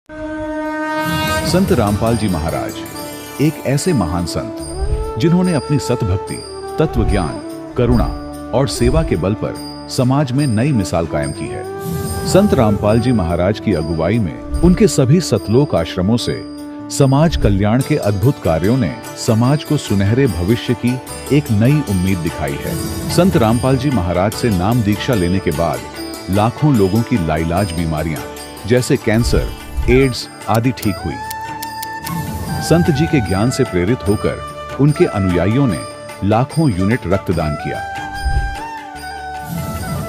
संत रामपाल जी महाराज एक ऐसे महान संत जिन्होंने अपनी सतभक्ति, तत्व ज्ञान, करुणा और सेवा के बल पर समाज में नई मिसाल कायम की है। संत रामपाल जी महाराज की अगुवाई में उनके सभी सतलोक आश्रमों से समाज कल्याण के अद्भुत कार्यों ने समाज को सुनहरे भविष्य की एक नई उम्मीद दिखाई है। संत रामपाल जी महाराज से नाम दीक्षा लेने के बाद लाखों लोगों की लाइलाज बीमारियां जैसे कैंसर, एड्स आदि ठीक हुई। संत जी के ज्ञान से प्रेरित होकर उनके अनुयायियों ने लाखों यूनिट रक्तदान किया।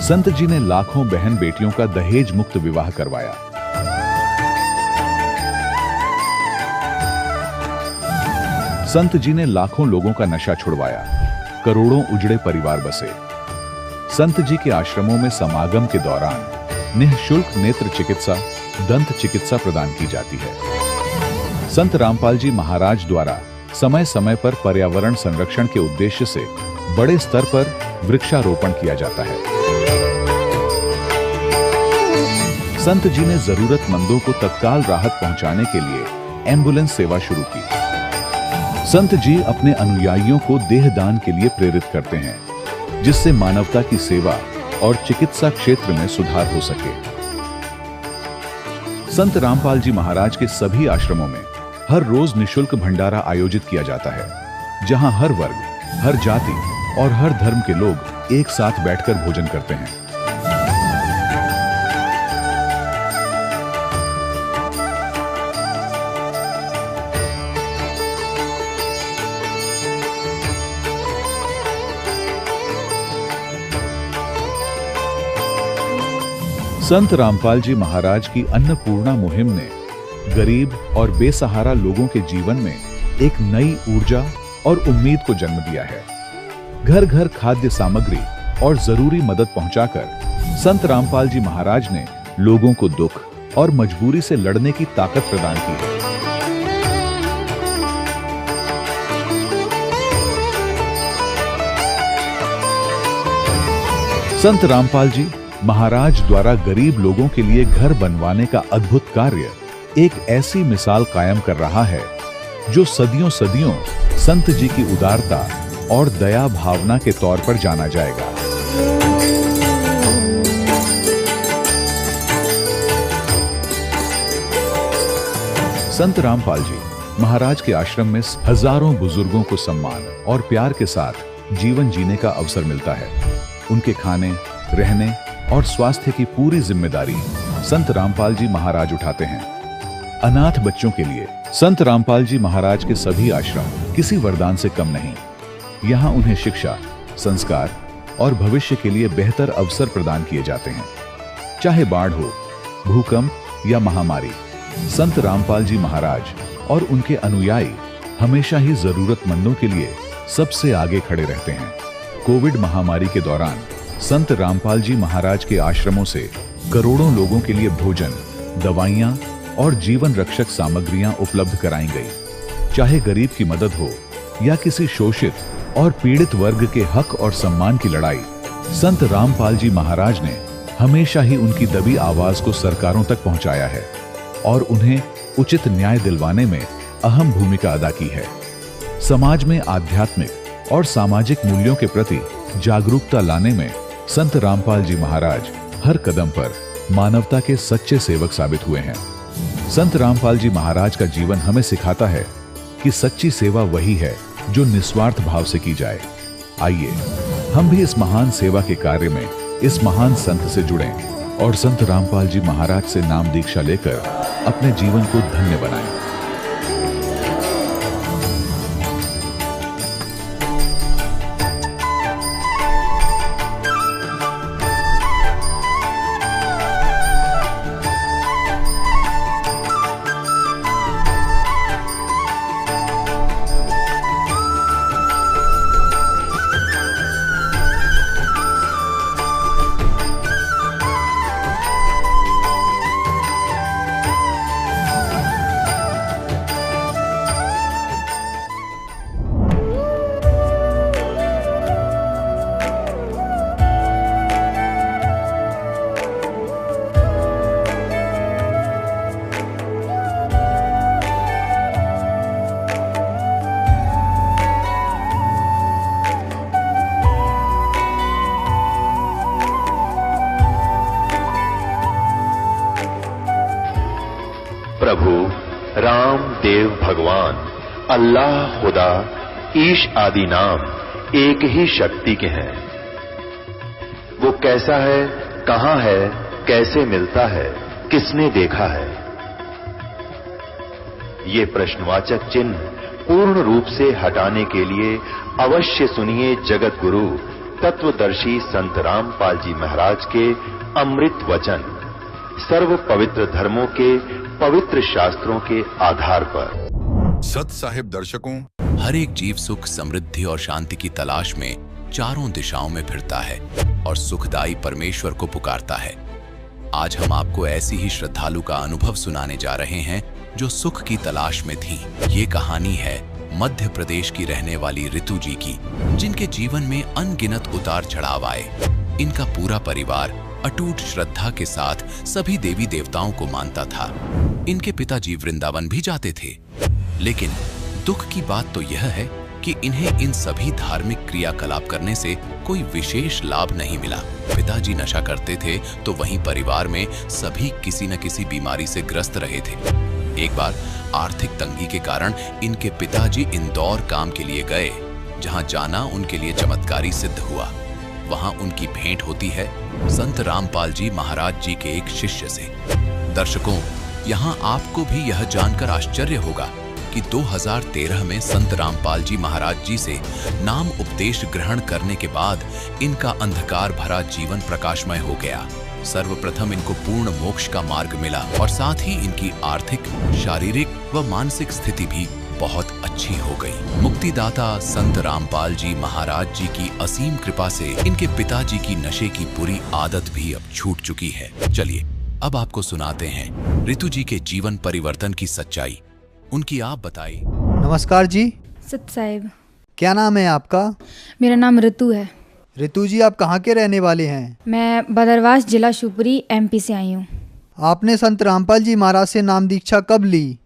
संत जी ने लाखों बहन बेटियों का दहेज मुक्त विवाह करवाया। संत जी ने लाखों लोगों का नशा छुड़वाया, करोड़ों उजड़े परिवार बसे। संत जी के आश्रमों में समागम के दौरान निःशुल्क नेत्र चिकित्सा, दंत चिकित्सा प्रदान की जाती है। संत रामपाल जी महाराज द्वारा समय समय पर पर्यावरण संरक्षण के उद्देश्य से बड़े स्तर पर वृक्षारोपण किया जाता है। संत जी ने जरूरतमंदों को तत्काल राहत पहुंचाने के लिए एम्बुलेंस सेवा शुरू की। संत जी अपने अनुयायियों को देहदान के लिए प्रेरित करते हैं, जिससे मानवता की सेवा और चिकित्सा क्षेत्र में सुधार हो सके। संत रामपाल जी महाराज के सभी आश्रमों में हर रोज निःशुल्क भंडारा आयोजित किया जाता है, जहां हर वर्ग, हर जाति और हर धर्म के लोग एक साथ बैठकर भोजन करते हैं। संत रामपाल जी महाराज की अन्नपूर्णा मुहिम ने गरीब और बेसहारा लोगों के जीवन में एक नई ऊर्जा और उम्मीद को जन्म दिया है। घर घर खाद्य सामग्री और जरूरी मदद पहुंचाकर संत रामपाल जी महाराज ने लोगों को दुख और मजबूरी से लड़ने की ताकत प्रदान की है। संत रामपाल जी महाराज द्वारा गरीब लोगों के लिए घर बनवाने का अद्भुत कार्य एक ऐसी मिसाल कायम कर रहा है जो सदियों सदियों संत जी की उदारता और दया भावना के तौर पर जाना जाएगा। संत रामपाल जी महाराज के आश्रम में हजारों बुजुर्गों को सम्मान और प्यार के साथ जीवन जीने का अवसर मिलता है। उनके खाने, रहने और स्वास्थ्य की पूरी जिम्मेदारी संत रामपाल जी महाराज उठाते हैं। अनाथ बच्चों के लिए संत रामपाल जी महाराज के सभी आश्रम किसी वरदान से कम नहीं। यहाँ उन्हें शिक्षा, संस्कार और भविष्य के लिए बेहतर अवसर प्रदान किए जाते हैं। चाहे बाढ़ हो, भूकंप या महामारी, संत रामपाल जी महाराज और उनके अनुयायी हमेशा ही जरूरतमंदों के लिए सबसे आगे खड़े रहते हैं। कोविड महामारी के दौरान संत रामपाल जी महाराज के आश्रमों से करोड़ों लोगों के लिए भोजन, दवाइयां और जीवन रक्षक सामग्रियां उपलब्ध कराई गई। चाहे गरीब की मदद हो या किसी शोषित और पीड़ित वर्ग के हक और सम्मान की लड़ाई, संत रामपाल जी महाराज ने हमेशा ही उनकी दबी आवाज को सरकारों तक पहुंचाया है और उन्हें उचित न्याय दिलवाने में अहम भूमिका अदा की है। समाज में आध्यात्मिक और सामाजिक मूल्यों के प्रति जागरूकता लाने में संत रामपाल जी महाराज हर कदम पर मानवता के सच्चे सेवक साबित हुए हैं। संत रामपाल जी महाराज का जीवन हमें सिखाता है कि सच्ची सेवा वही है जो निस्वार्थ भाव से की जाए। आइए हम भी इस महान सेवा के कार्य में इस महान संत से जुड़ें और संत रामपाल जी महाराज से नाम दीक्षा लेकर अपने जीवन को धन्य बनाएं। देव भगवान, अल्लाह, खुदा, ईश आदि नाम एक ही शक्ति के हैं। वो कैसा है, कहां है, कैसे मिलता है, किसने देखा है? ये प्रश्नवाचक चिन्ह पूर्ण रूप से हटाने के लिए अवश्य सुनिए जगत गुरु तत्वदर्शी संत रामपाल जी महाराज के अमृत वचन, सर्व पवित्र धर्मों के पवित्र शास्त्रों के आधार पर। सत साहिब दर्शकों, हर एक जीव सुख, समृद्धि और शांति की तलाश में चारों दिशाओं में फिरता है और सुखदायी परमेश्वर को पुकारता है। आज हम आपको ऐसी ही श्रद्धालु का अनुभव सुनाने जा रहे हैं जो सुख की तलाश में थी। ये कहानी है मध्य प्रदेश की रहने वाली ऋतु जी की, जिनके जीवन में अनगिनत उतार चढ़ाव आए। इनका पूरा परिवार अटूट श्रद्धा के साथ सभी देवी देवताओं को मानता था। इनके पिताजी वृंदावन भी जाते थे, लेकिन दुख की बात तो यह है कि इन्हें इन सभी धार्मिक क्रियाकलाप करने से कोई विशेष लाभ नहीं मिला। पिताजी नशा करते थे तो वहीं परिवार में सभी किसी न किसी बीमारी से ग्रस्त रहे थे। एक बार आर्थिक तंगी के कारण इनके पिताजी इंदौर काम के लिए गए, जहां जाना उनके लिए चमत्कारी सिद्ध हुआ। वहां उनकी भेंट होती है संत रामपाल जी महाराज जी के एक शिष्य से। दर्शकों, यहां आपको भी यह जानकर आश्चर्य होगा कि 2013 में संत रामपाल जी महाराज जी से नाम उपदेश ग्रहण करने के बाद इनका अंधकार भरा जीवन प्रकाशमय हो गया। सर्वप्रथम इनको पूर्ण मोक्ष का मार्ग मिला और साथ ही इनकी आर्थिक, शारीरिक व मानसिक स्थिति भी बहुत अच्छी हो गई। मुक्तिदाता संत रामपाल जी महाराज जी की असीम कृपा से इनके पिताजी की नशे की बुरी आदत भी अब छूट चुकी है। चलिए अब आपको सुनाते हैं ऋतु जी के जीवन परिवर्तन की सच्चाई। उनकी आप बताइए। नमस्कार जी। सत साहिब। क्या नाम है आपका? मेरा नाम ऋतु है। ऋतु जी, आप कहाँ के रहने वाले हैं? मैं बदरवास, जिला शिवपुरी, MP से आई हूँ। आपने संत रामपाल जी महाराज से नाम दीक्षा कब ली?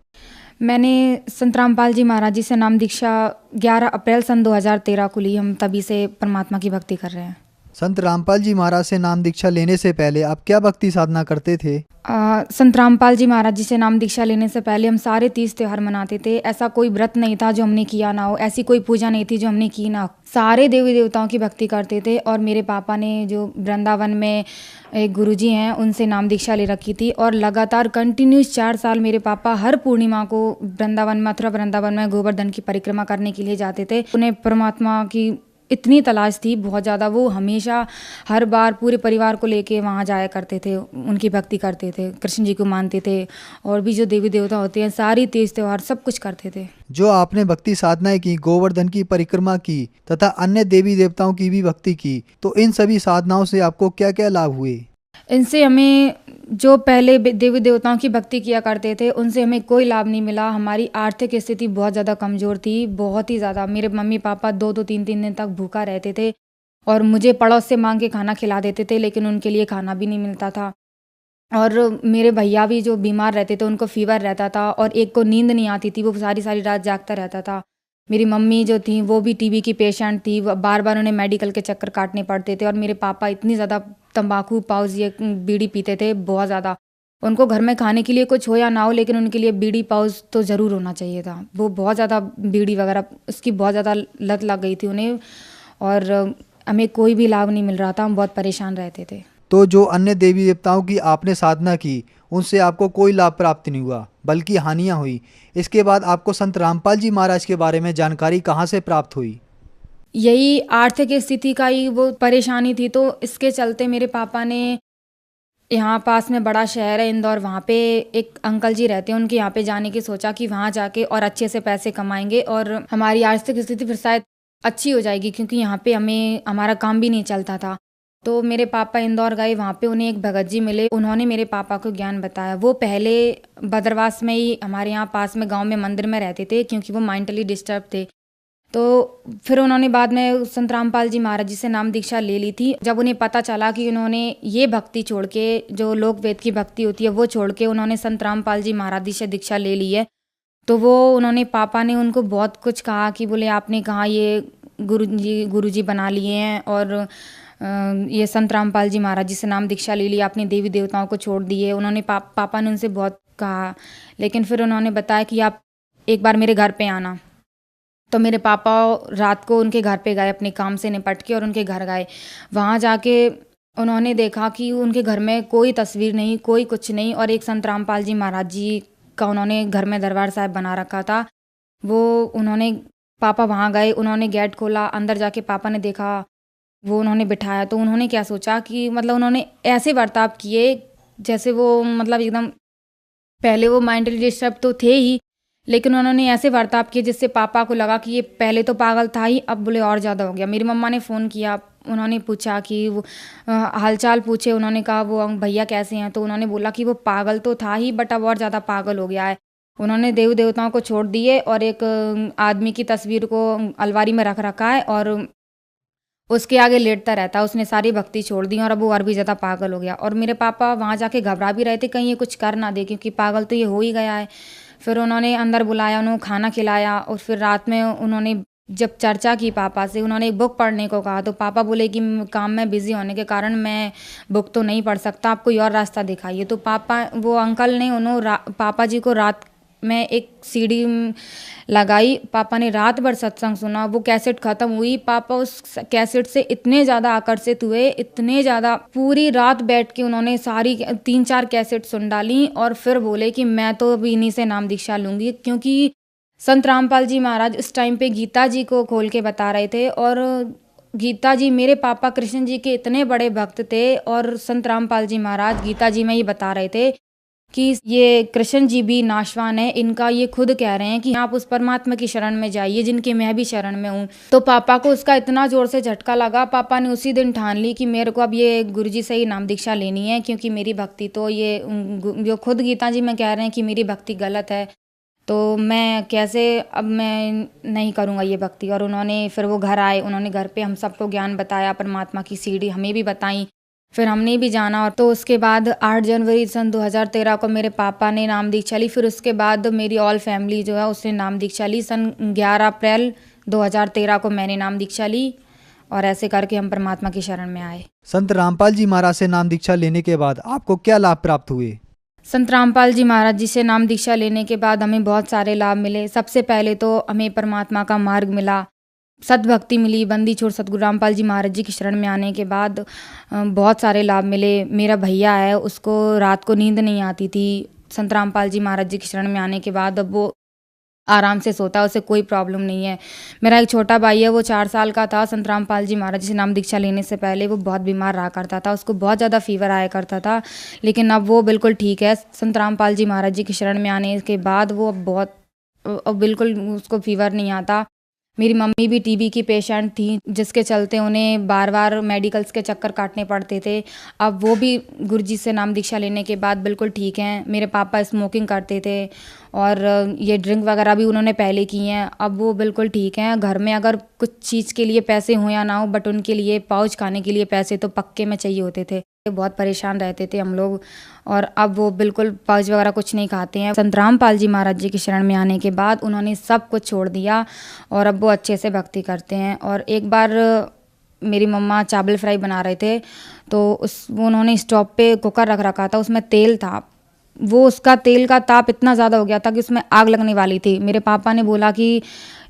मैंने संत रामपाल जी महाराज जी से नाम दीक्षा 11 अप्रैल सन 2013 को ली। हम तभी से परमात्मा की भक्ति कर रहे हैं। संत रामपाल जी महाराज से नाम दीक्षा लेने से पहले आप क्या भक्ति साधना करते थे? संत रामपाल जी महाराज जी से नाम दीक्षा लेने से पहले हम सारे तीज त्योहार मनाते थे। ऐसा कोई व्रत नहीं था जो हमने किया ना हो, ऐसी कोई पूजा नहीं थी जो हमने की ना हो। सारे देवी देवताओं की भक्ति करते थे। और मेरे पापा ने जो वृंदावन में एक गुरुजी हैं, उनसे नाम दीक्षा ले रखी थी और लगातार कंटिन्यूस 4 साल मेरे पापा हर पूर्णिमा को वृंदावन में, मथुरा वृंदावन में गोवर्धन की परिक्रमा करने के लिए जाते थे। उन्हें परमात्मा की इतनी तलाश थी बहुत ज़्यादा, वो हमेशा हर बार पूरे परिवार को लेके वहाँ जाया करते थे, उनकी भक्ति करते थे, कृष्ण जी को मानते थे और भी जो देवी देवता होते हैं सारी तीज त्योहार सब कुछ करते थे। जो आपने भक्ति साधनाएं की, गोवर्धन की परिक्रमा की तथा अन्य देवी देवताओं की भी भक्ति की, तो इन सभी साधनाओं से आपको क्या क्या लाभ हुए? इनसे हमें, जो पहले देवी देवताओं की भक्ति किया करते थे, उनसे हमें कोई लाभ नहीं मिला। हमारी आर्थिक स्थिति बहुत ज़्यादा कमज़ोर थी, बहुत ही ज़्यादा। मेरे मम्मी पापा 2-2 3-3 दिन तक भूखा रहते थे और मुझे पड़ोस से मांग के खाना खिला देते थे, लेकिन उनके लिए खाना भी नहीं मिलता था। और मेरे भैया भी जो बीमार रहते थे, उनको फीवर रहता था और एक को नींद नहीं आती थी, वो सारी सारी रात जागता रहता था। मेरी मम्मी जो थी वो भी TB की पेशेंट थी, बार बार उन्हें मेडिकल के चक्कर काटने पड़ते थे। और मेरे पापा इतनी ज़्यादा तंबाकू, पाउज, ये बीड़ी पीते थे बहुत ज़्यादा। उनको घर में खाने के लिए कुछ हो या ना हो, लेकिन उनके लिए बीड़ी, पाउज तो ज़रूर होना चाहिए था। वो बहुत ज़्यादा बीड़ी वगैरह, उसकी बहुत ज़्यादा लत लग गई थी उन्हें और हमें कोई भी लाभ नहीं मिल रहा था। हम बहुत परेशान रहते थे। तो जो अन्य देवी देवताओं की आपने साधना की, उनसे आपको कोई लाभ प्राप्त नहीं हुआ, बल्कि हानियाँ हुई। इसके बाद आपको संत रामपाल जी महाराज के बारे में जानकारी कहाँ से प्राप्त हुई? यही आर्थिक स्थिति का ही वो परेशानी थी, तो इसके चलते मेरे पापा ने, यहाँ पास में बड़ा शहर है इंदौर, वहाँ पे एक अंकल जी रहते हैं, उनके यहाँ पे जाने की सोचा कि वहाँ जाके और अच्छे से पैसे कमाएंगे और हमारी आर्थिक स्थिति फिर शायद अच्छी हो जाएगी, क्योंकि यहाँ पे हमें हमारा काम भी नहीं चलता था। तो मेरे पापा इंदौर गए, वहाँ पे उन्हें एक भगत जी मिले, उन्होंने मेरे पापा को ज्ञान बताया। वो पहले बदरवास में ही हमारे यहाँ पास में गांव में मंदिर में रहते थे, क्योंकि वो मेंटली डिस्टर्ब थे। तो फिर उन्होंने बाद में संत रामपाल जी महाराज जी से नाम दीक्षा ले ली थी। जब उन्हें पता चला कि उन्होंने ये भक्ति छोड़ के, जो लोक वेद की भक्ति होती है वो छोड़ के उन्होंने संत रामपाल जी महाराज जी से दीक्षा ले ली है, तो वो उन्होंने, पापा ने उनको बहुत कुछ कहा कि बोले आपने कहा ये गुरुजी बना लिए हैं और ये संत रामपाल जी महाराज जी से नाम दीक्षा ले ली, आपने देवी देवताओं को छोड़ दिए। उन्होंने पापा ने उनसे बहुत कहा, लेकिन फिर उन्होंने बताया कि आप एक बार मेरे घर पे आना। तो मेरे पापा रात को उनके घर पे गए, अपने काम से निपट के, और उनके घर गए। वहाँ जाके उन्होंने देखा कि उनके घर में कोई तस्वीर नहीं, कोई कुछ नहीं, और एक संत रामपाल जी महाराज जी का उन्होंने घर में दरबार साहिब बना रखा था। वो उन्होंने पापा वहाँ गए, उन्होंने गेट खोला, अंदर जाके पापा ने देखा, वो उन्होंने बिठाया। तो उन्होंने क्या सोचा कि मतलब उन्होंने ऐसे बर्ताव किए जैसे वो मतलब एकदम, पहले वो मेंटली डिस्टर्ब तो थे ही, लेकिन उन्होंने ऐसे बर्ताव किए जिससे पापा को लगा कि ये पहले तो पागल था ही, अब बोले और ज़्यादा हो गया। मेरी मम्मा ने फ़ोन किया, उन्होंने पूछा कि वो हालचाल पूछे, उन्होंने कहा वो भैया कैसे हैं, तो उन्होंने बोला कि वो पागल तो था ही बट अब और ज़्यादा पागल हो गया है। उन्होंने देव देवताओं को छोड़ दिए और एक आदमी की तस्वीर को अलमारी में रख रखा है और उसके आगे लेटता रहता है। उसने सारी भक्ति छोड़ दी और अब वो और भी ज़्यादा पागल हो गया। और मेरे पापा वहाँ जाके घबरा भी रहे थे कहीं ये कुछ कर ना दे, क्योंकि पागल तो ये हो ही गया है। फिर उन्होंने अंदर बुलाया, उन्होंने खाना खिलाया और फिर रात में उन्होंने जब चर्चा की पापा से, उन्होंने एक बुक पढ़ने को कहा। तो पापा बोले कि काम में बिज़ी होने के कारण मैं बुक तो नहीं पढ़ सकता, आप कोई और रास्ता दिखाइए। तो पापा, वो अंकल ने पापा जी को रात में एक सीडी लगाई, पापा ने रात भर सत्संग सुना। वो कैसेट ख़त्म हुई, पापा उस कैसेट से इतने ज़्यादा आकर्षित हुए, इतने ज़्यादा, पूरी रात बैठ के उन्होंने सारी 3-4 कैसेट सुन डाली और फिर बोले कि मैं तो अभी इन्हीं से नाम दीक्षा लूँगी। क्योंकि संत रामपाल जी महाराज उस टाइम पे गीता जी को खोल के बता रहे थे और गीता जी, मेरे पापा कृष्ण जी के इतने बड़े भक्त थे और संत रामपाल जी महाराज गीता जी में ही बता रहे थे कि ये कृष्ण जी भी नाशवान है, इनका ये खुद कह रहे हैं कि आप उस परमात्मा की शरण में जाइए जिनके मैं भी शरण में हूँ। तो पापा को उसका इतना जोर से झटका लगा, पापा ने उसी दिन ठान ली कि मेरे को अब ये गुरुजी से ही नाम दीक्षा लेनी है, क्योंकि मेरी भक्ति तो ये जो खुद गीता जी में कह रहे हैं कि मेरी भक्ति गलत है, तो मैं कैसे, अब मैं नहीं करूँगा ये भक्ति। और उन्होंने फिर वो घर आए, उन्होंने घर पे हम सबको ज्ञान बताया, परमात्मा की सीढ़ी हमें भी बताई, फिर हमने भी जाना। और तो उसके बाद 8 जनवरी सन 2013 को मेरे पापा ने नाम दीक्षा ली। फिर उसके बाद मेरी ऑल फैमिली जो है उसने नाम दीक्षा ली। सन 11 अप्रैल 2013 को मैंने नाम दीक्षा ली और ऐसे करके हम परमात्मा की शरण में आए। संत रामपाल जी महाराज से नाम दीक्षा लेने के बाद आपको क्या लाभ प्राप्त हुए? संत रामपाल जी महाराज जी से नाम दीक्षा लेने के बाद हमें बहुत सारे लाभ मिले। सबसे पहले तो हमें परमात्मा का मार्ग मिला, सद्भक्ति मिली। बंदी छोड़ सतगुरु रामपाल जी महाराज जी की शरण में आने के बाद बहुत सारे लाभ मिले। मेरा भैया है, उसको रात को नींद नहीं आती थी। संत रामपाल जी महाराज जी की शरण में आने के बाद अब वो आराम से सोता है, उसे कोई प्रॉब्लम नहीं है। मेरा एक छोटा भाई है, वो 4 साल का था। संत रामपाल जी महाराज जी से नाम दीक्षा लेने से पहले वो बहुत बीमार रहा करता था, उसको बहुत ज़्यादा फीवर आया करता था, लेकिन अब वो बिल्कुल ठीक है। संत रामपाल जी महाराज जी की शरण में आने के बाद वो अब बिल्कुल उसको फीवर नहीं आता। मेरी मम्मी भी टीबी की पेशेंट थी, जिसके चलते उन्हें बार बार मेडिकल्स के चक्कर काटने पड़ते थे। अब वो भी गुरुजी से नाम दीक्षा लेने के बाद बिल्कुल ठीक हैं। मेरे पापा स्मोकिंग करते थे और ये ड्रिंक वगैरह भी उन्होंने पहले की हैं, अब वो बिल्कुल ठीक हैं। घर में अगर कुछ चीज़ के लिए पैसे हो या ना हो, बट उनके लिए पाउच खाने के लिए पैसे तो पक्के में चाहिए होते थे। बहुत परेशान रहते थे हम लोग और अब वो बिल्कुल पाउच वगैरह कुछ नहीं खाते हैं। संत रामपाल जी महाराज जी की शरण में आने के बाद उन्होंने सब कुछ छोड़ दिया और अब वो अच्छे से भक्ति करते हैं। और एक बार मेरी मम्मा चावल फ्राई बना रहे थे, तो उन्होंने स्टोव पे कुकर रख रखा था, उसमें तेल था। वो उसका तेल का ताप इतना ज़्यादा हो गया था कि उसमें आग लगने वाली थी। मेरे पापा ने बोला कि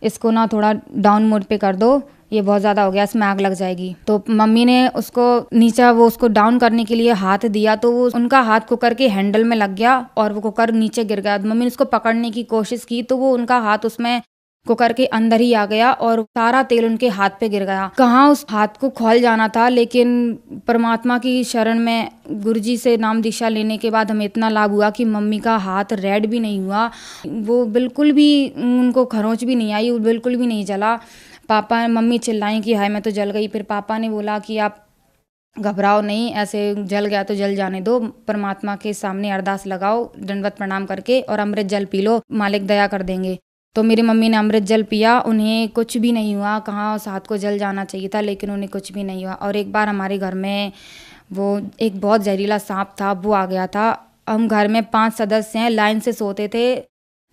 इसको ना थोड़ा डाउन मोड पे कर दो, ये बहुत ज़्यादा हो गया, इसमें आग लग जाएगी। तो मम्मी ने उसको नीचे उसको डाउन करने के लिए हाथ दिया, तो वो उनका हाथ कुकर के हैंडल में लग गया और वो कुकर नीचे गिर गया। मम्मी ने उसको पकड़ने की कोशिश की तो वो उनका हाथ उसमें कुकर के अंदर ही आ गया और सारा तेल उनके हाथ पे गिर गया। कहाँ उस हाथ को खोल जाना था, लेकिन परमात्मा की शरण में गुरुजी से नाम दीक्षा लेने के बाद हमें इतना लाभ हुआ कि मम्मी का हाथ रेड भी नहीं हुआ, वो बिल्कुल भी, उनको खरोंच भी नहीं आई, वो बिल्कुल भी नहीं जला। पापा मम्मी चिल्लाई कि हाय मैं तो जल गई। फिर पापा ने बोला कि आप घबराओ नहीं, ऐसे जल गया तो जल जाने दो, परमात्मा के सामने अरदास लगाओ दंडवत प्रणाम करके और अमृत जल पी लो, मालिक दया कर देंगे। तो मेरी मम्मी ने अमृत जल पिया, उन्हें कुछ भी नहीं हुआ। कहाँ उस हाथ को जल जाना चाहिए था, लेकिन उन्हें कुछ भी नहीं हुआ। और एक बार हमारे घर में वो एक बहुत जहरीला सांप था, वो आ गया था। हम घर में 5 सदस्य हैं, लाइन से सोते थे,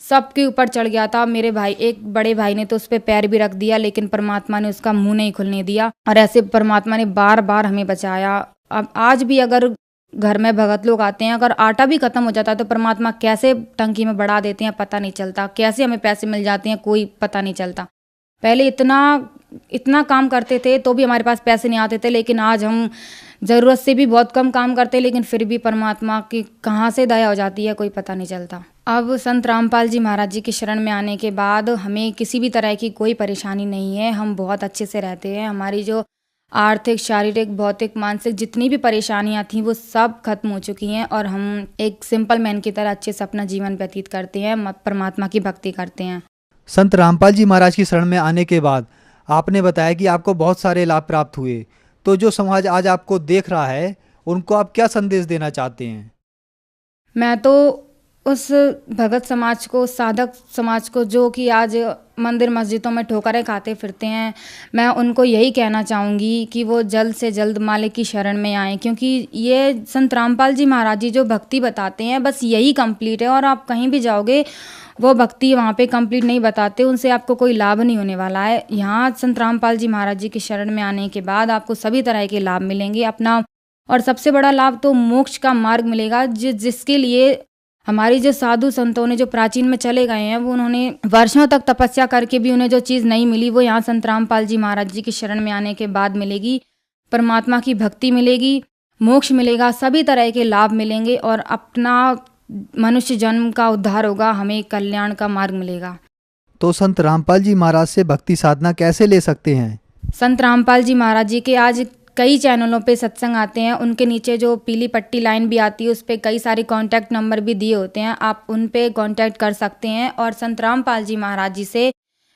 सबके ऊपर चढ़ गया था। मेरे भाई, एक बड़े भाई ने तो उस पर पैर भी रख दिया, लेकिन परमात्मा ने उसका मुंह नहीं खुलने दिया और ऐसे परमात्मा ने बार बार हमें बचाया। अब आज भी अगर घर में भगत लोग आते हैं, अगर आटा भी खत्म हो जाता है तो परमात्मा कैसे टंकी में बढ़ा देते हैं पता नहीं चलता, कैसे हमें पैसे मिल जाते हैं कोई पता नहीं चलता। पहले इतना काम करते थे तो भी हमारे पास पैसे नहीं आते थे, लेकिन आज हम ज़रूरत से भी बहुत कम काम करते हैं, लेकिन फिर भी परमात्मा की कहाँ से दया हो जाती है कोई पता नहीं चलता। अब संत रामपाल जी महाराज जी की शरण में आने के बाद हमें किसी भी तरह की कोई परेशानी नहीं है, हम बहुत अच्छे से रहते हैं। हमारी जो आर्थिक, शारीरिक, भौतिक, मानसिक जितनी भी परेशानियां थी वो सब खत्म हो चुकी हैं और हम एक सिंपल मैन की तरह अच्छे से अपना जीवन व्यतीत करते हैं, परमात्मा की भक्ति करते हैं। संत रामपाल जी महाराज की शरण में आने के बाद आपने बताया कि आपको बहुत सारे लाभ प्राप्त हुए, तो जो समाज आज आपको देख रहा है उनको आप क्या संदेश देना चाहते हैं? मैं तो उस भगत समाज को, साधक समाज को, जो कि आज मंदिर मस्जिदों में ठोकरें खाते फिरते हैं, मैं उनको यही कहना चाहूँगी कि वो जल्द से जल्द मालिक की शरण में आएँ, क्योंकि ये संत रामपाल जी महाराज जी जो भक्ति बताते हैं बस यही कंप्लीट है। और आप कहीं भी जाओगे वो भक्ति वहाँ पे कंप्लीट नहीं बताते, उनसे आपको कोई लाभ नहीं होने वाला है। यहाँ संत रामपाल जी महाराज जी की शरण में आने के बाद आपको सभी तरह के लाभ मिलेंगे अपना, और सबसे बड़ा लाभ तो मोक्ष का मार्ग मिलेगा, जिसके लिए हमारी जो साधु संतों ने जो प्राचीन में चले गए हैं वो उन्होंने वर्षों तक तपस्या करके भी उन्हें जो चीज़ नहीं मिली वो यहाँ संत रामपाल जी महाराज जी की शरण में आने के बाद मिलेगी। परमात्मा की भक्ति मिलेगी, मोक्ष मिलेगा, सभी तरह के लाभ मिलेंगे और अपना मनुष्य जन्म का उद्धार होगा, हमें कल्याण का मार्ग मिलेगा। तो संत रामपाल जी महाराज से भक्ति साधना कैसे ले सकते हैं? संत रामपाल जी महाराज जी के आज कई चैनलों पे सत्संग आते हैं, उनके नीचे जो पीली पट्टी लाइन भी आती है उस पर कई सारे कॉन्टैक्ट नंबर भी दिए होते हैं, आप उन पे कॉन्टैक्ट कर सकते हैं और संत रामपाल जी महाराज जी से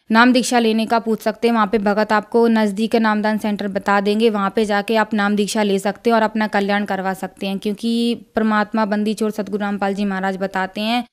नाम दीक्षा लेने का पूछ सकते हैं। वहाँ पे भगत आपको नज़दीक नामदान सेंटर बता देंगे, वहाँ पे जाके आप नाम दीक्षा ले सकते हैं और अपना कल्याण करवा सकते हैं, क्योंकि परमात्मा बंदी छोड़ सतगुरु रामपाल जी महाराज बताते हैं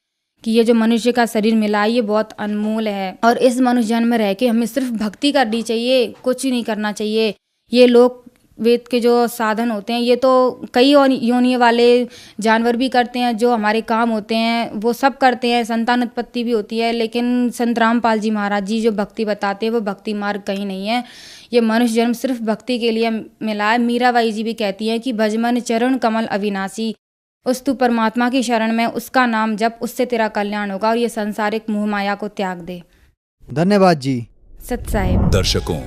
कि ये जो मनुष्य का शरीर मिला है ये बहुत अनमोल है और इस मनुष्य जन्म में रह के हमें सिर्फ भक्ति करनी चाहिए, कुछ ही नहीं करना चाहिए। ये लोग वेद के जो साधन होते हैं ये तो कई योनि वाले जानवर भी करते हैं, जो हमारे काम होते हैं वो सब करते हैं, संतान उत्पत्ति भी होती है, लेकिन संत रामपाल जी महाराज जी जो भक्ति बताते हैं वो भक्ति मार्ग कहीं नहीं है। ये मनुष्य जन्म सिर्फ भक्ति के लिए मिला है। मीराबाई जी भी कहती हैं कि भजमन चरण कमल अविनाशी, उस तू परमात्मा की शरण में, उसका नाम जप, उससे तेरा कल्याण होगा और ये संसारिक मोह माया को त्याग दे। धन्यवाद जी। सत साहिब। दर्शकों,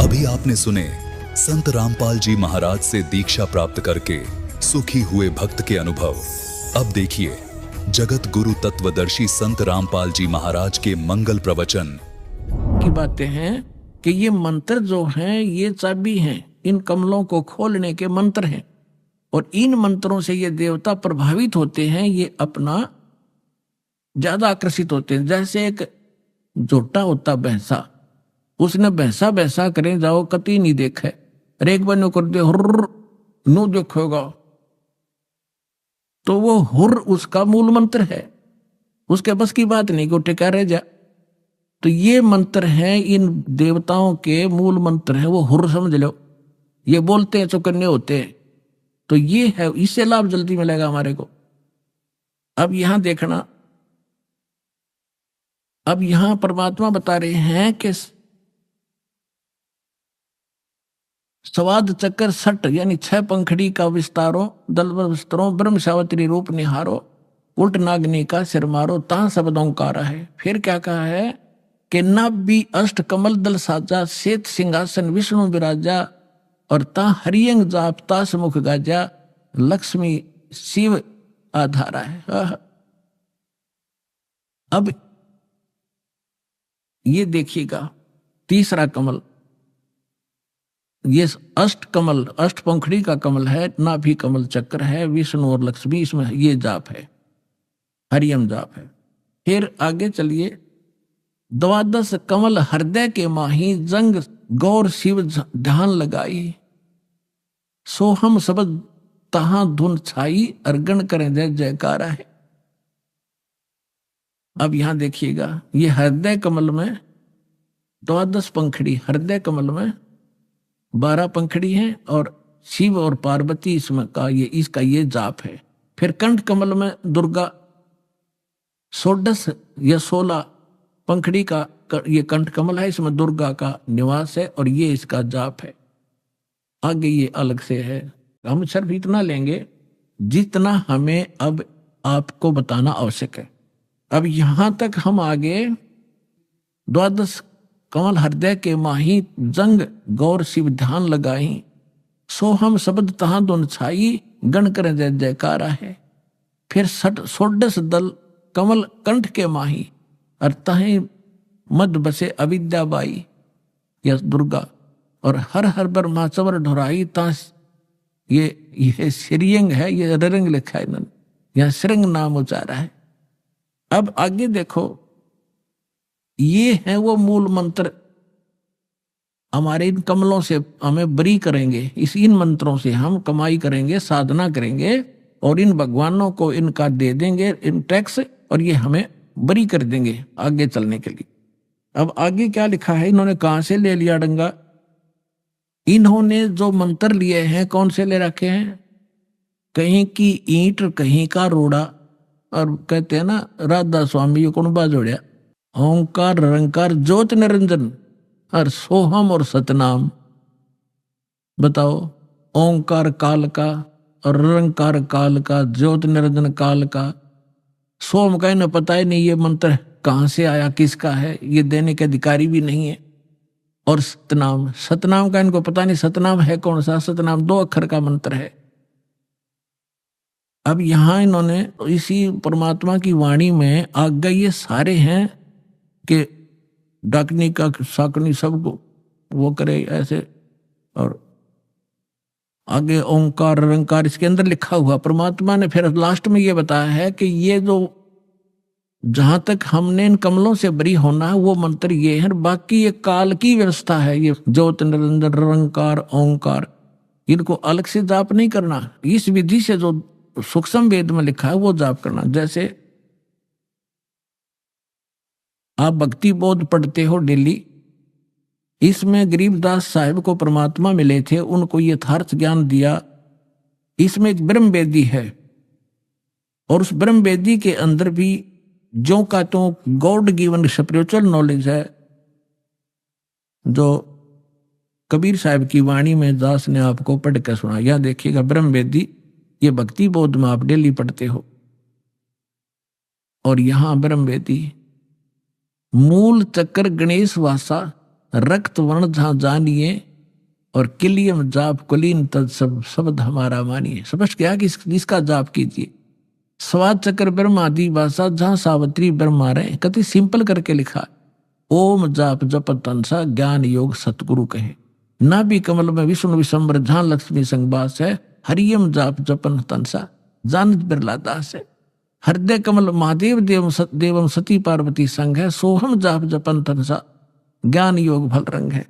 अभी आपने सुने संत रामपाल जी महाराज से दीक्षा प्राप्त करके सुखी हुए भक्त के अनुभव। अब देखिए जगत गुरु तत्वदर्शी संत रामपाल जी महाराज के मंगल प्रवचन की बातें हैं कि ये मंत्र जो हैं ये चाबी हैं, इन कमलों को खोलने के मंत्र हैं और इन मंत्रों से ये देवता प्रभावित होते हैं, ये अपना ज्यादा आकर्षित होते हैं। जैसे एक झोटा होता भैंसा, उसने भैंसा भैंसा करें जाओ कति नहीं देखे, रेख बनो कर दे हुर्र नु देखोगा, तो वो हुर्र उसका मूल मंत्र है, उसके बस की बात नहीं को टिका रह जा। तो ये मंत्र है, इन देवताओं के मूल मंत्र है, वो हुर्र समझ लो, ये बोलते हैं चौकन्ने होते हैं, तो ये है, इससे लाभ जल्दी मिलेगा हमारे को। अब यहां देखना, अब यहां परमात्मा बता रहे हैं कि स्वाद चक्कर सट यानी 6 पंखड़ी का विस्तारो, दल विस्तरों ब्रह्म सावत्री रूप निहारो, उल्ट नागनी का सिर मारो, ता शब्दों का है। फिर क्या कहा है कि नाभि अष्ट कमल दल साजा, श्वेत सिंहासन विष्णु विराजा, और ता हरियंग जापता समुख गाजा, लक्ष्मी शिव आधारा है। अब ये देखिएगा तीसरा कमल, ये अष्ट कमल, अष्ट पंखड़ी का कमल है, नाभि कमल चक्र है, विष्णु और लक्ष्मी, इसमें ये जाप है, हरियम जाप है। फिर आगे चलिए, द्वादश कमल हृदय के माही, जंग गौर शिव ध्यान लगाई, सोहम शब्द तहां धुन छाई, अर्गण करें जय जयकारा है। अब यहां देखिएगा, ये हृदय कमल में द्वादश पंखड़ी, हृदय कमल में 12 पंखड़ी हैं और शिव और पार्वती इसमें का ये, इसका ये जाप है। फिर कंठ कमल में दुर्गा, 16 या 16 पंखड़ी का ये कंठ कमल है, इसमें दुर्गा का निवास है और ये इसका जाप है। आगे ये अलग से है, हम सिर्फ इतना लेंगे जितना हमें अब आपको बताना आवश्यक है। अब यहां तक हम आगे द्वादश कमल हृदय के माही जंग गौर शिव ध्यान लगाई, सो हम शब्द तहां दोन छाई गण कर जय जयकारा है। फिर षोडश दल कमल कंठ के माही और तहें मद बसे अविद्या बाई या दुर्गा, और हर हर ब्रह्मा चवर ढोराई तास, ये श्रीयंग है, ये रंग लिखा है इन्होंने, यहां श्रृंग नाम उचारा है। अब आगे देखो, ये है वो मूल मंत्र, हमारे इन कमलों से हमें बरी करेंगे, इन मंत्रों से हम कमाई करेंगे, साधना करेंगे और इन भगवानों को इनका दे देंगे इन टैक्स, और ये हमें बरी कर देंगे आगे चलने के लिए। अब आगे क्या लिखा है, इन्होंने कहां से ले लिया डंगा, इन्होंने जो मंत्र लिए हैं कौन से ले रखे हैं, कहीं की ईंट कहीं का रोड़ा, और कहते हैं ना राधा स्वामी ये कौन बाजोड़िया, ओंकार निरंकार ज्योत निरंजन और सोहम और सतनाम। बताओ, ओंकार काल का और निरंकार काल का, ज्योत निरंजन काल का, सोम का इन्हें पता ही नहीं ये मंत्र कहां से आया, किसका है, ये देने के अधिकारी भी नहीं है। और सतनाम, सतनाम का इनको पता नहीं, सतनाम है कौन सा, सतनाम 2 अक्षर का मंत्र है। अब यहां इन्होंने इसी परमात्मा की वाणी में आगे ये सारे हैं कि डाकनी का साकनी सबको वो करे ऐसे, और आगे ओंकार निरंकार इसके अंदर लिखा हुआ। परमात्मा ने फिर लास्ट में ये बताया है कि ये जो जहां तक हमने इन कमलों से बरी होना है वो मंत्र ये है, बाकी ये काल की व्यवस्था है, ये ज्योत निरंजन निरंकार ओंकार, इनको अलग से जाप नहीं करना, इस विधि से जो सूक्ष्म वेद में लिखा है वो जाप करना। जैसे आप भक्ति बोध पढ़ते हो डेली, इसमें गरीबदास साहिब को परमात्मा मिले थे, उनको यथार्थ ज्ञान दिया। इसमें एक ब्रह्म वेदी है और उस ब्रह्म वेदी के अंदर भी जो का तो गॉड गिवन स्पिरिचुअल नॉलेज है, जो कबीर साहब की वाणी में दास ने आपको पढ़ कर सुना। यह देखिएगा ब्रह्म वेदी, ये भक्ति बोध में आप डेली पढ़ते हो, और यहां ब्रह्म वेदी मूल चक्र गणेश वासा रक्त वर्ण जहां जानिए, और किलियम जाप कुलीन तद सब शब्द हमारा मानिए। समझ गया कि इसका जाप कीजिए। स्वाद चक्र ब्रह्म आदि भाषा जहां सावित्री ब्रह्मा रहे, कति सिंपल करके लिखा, ओम जाप जप तनसा ज्ञान योग सतगुरु कहे। ना भी कमल में विष्णु विशंबर जहां लक्ष्मी संगवास है, हरियम जाप जपन तनसा जानत बिरला दास है। हृदय कमल महादेव देवम सती पार्वती संग है, सोहम जाप जपन तनसा ज्ञान योग भल रंग है।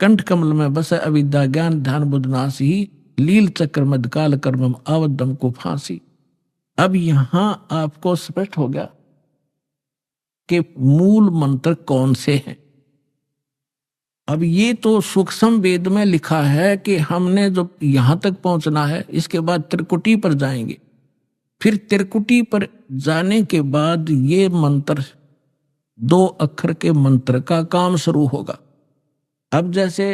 कंठ कमल में बस अविद्या ज्ञान ध्यान बुद्ध नासी, लील चक्र मदकाल कर्मम आवदम को फांसी। अब यहां आपको स्पष्ट हो गया कि मूल मंत्र कौन से हैं। अब ये तो सूक्ष्म वेद में लिखा है कि हमने जो यहां तक पहुंचना है, इसके बाद त्रिकुटी पर जाएंगे। फिर त्रिकुटी पर जाने के बाद ये मंत्र 2 अक्षर के मंत्र का काम शुरू होगा। अब जैसे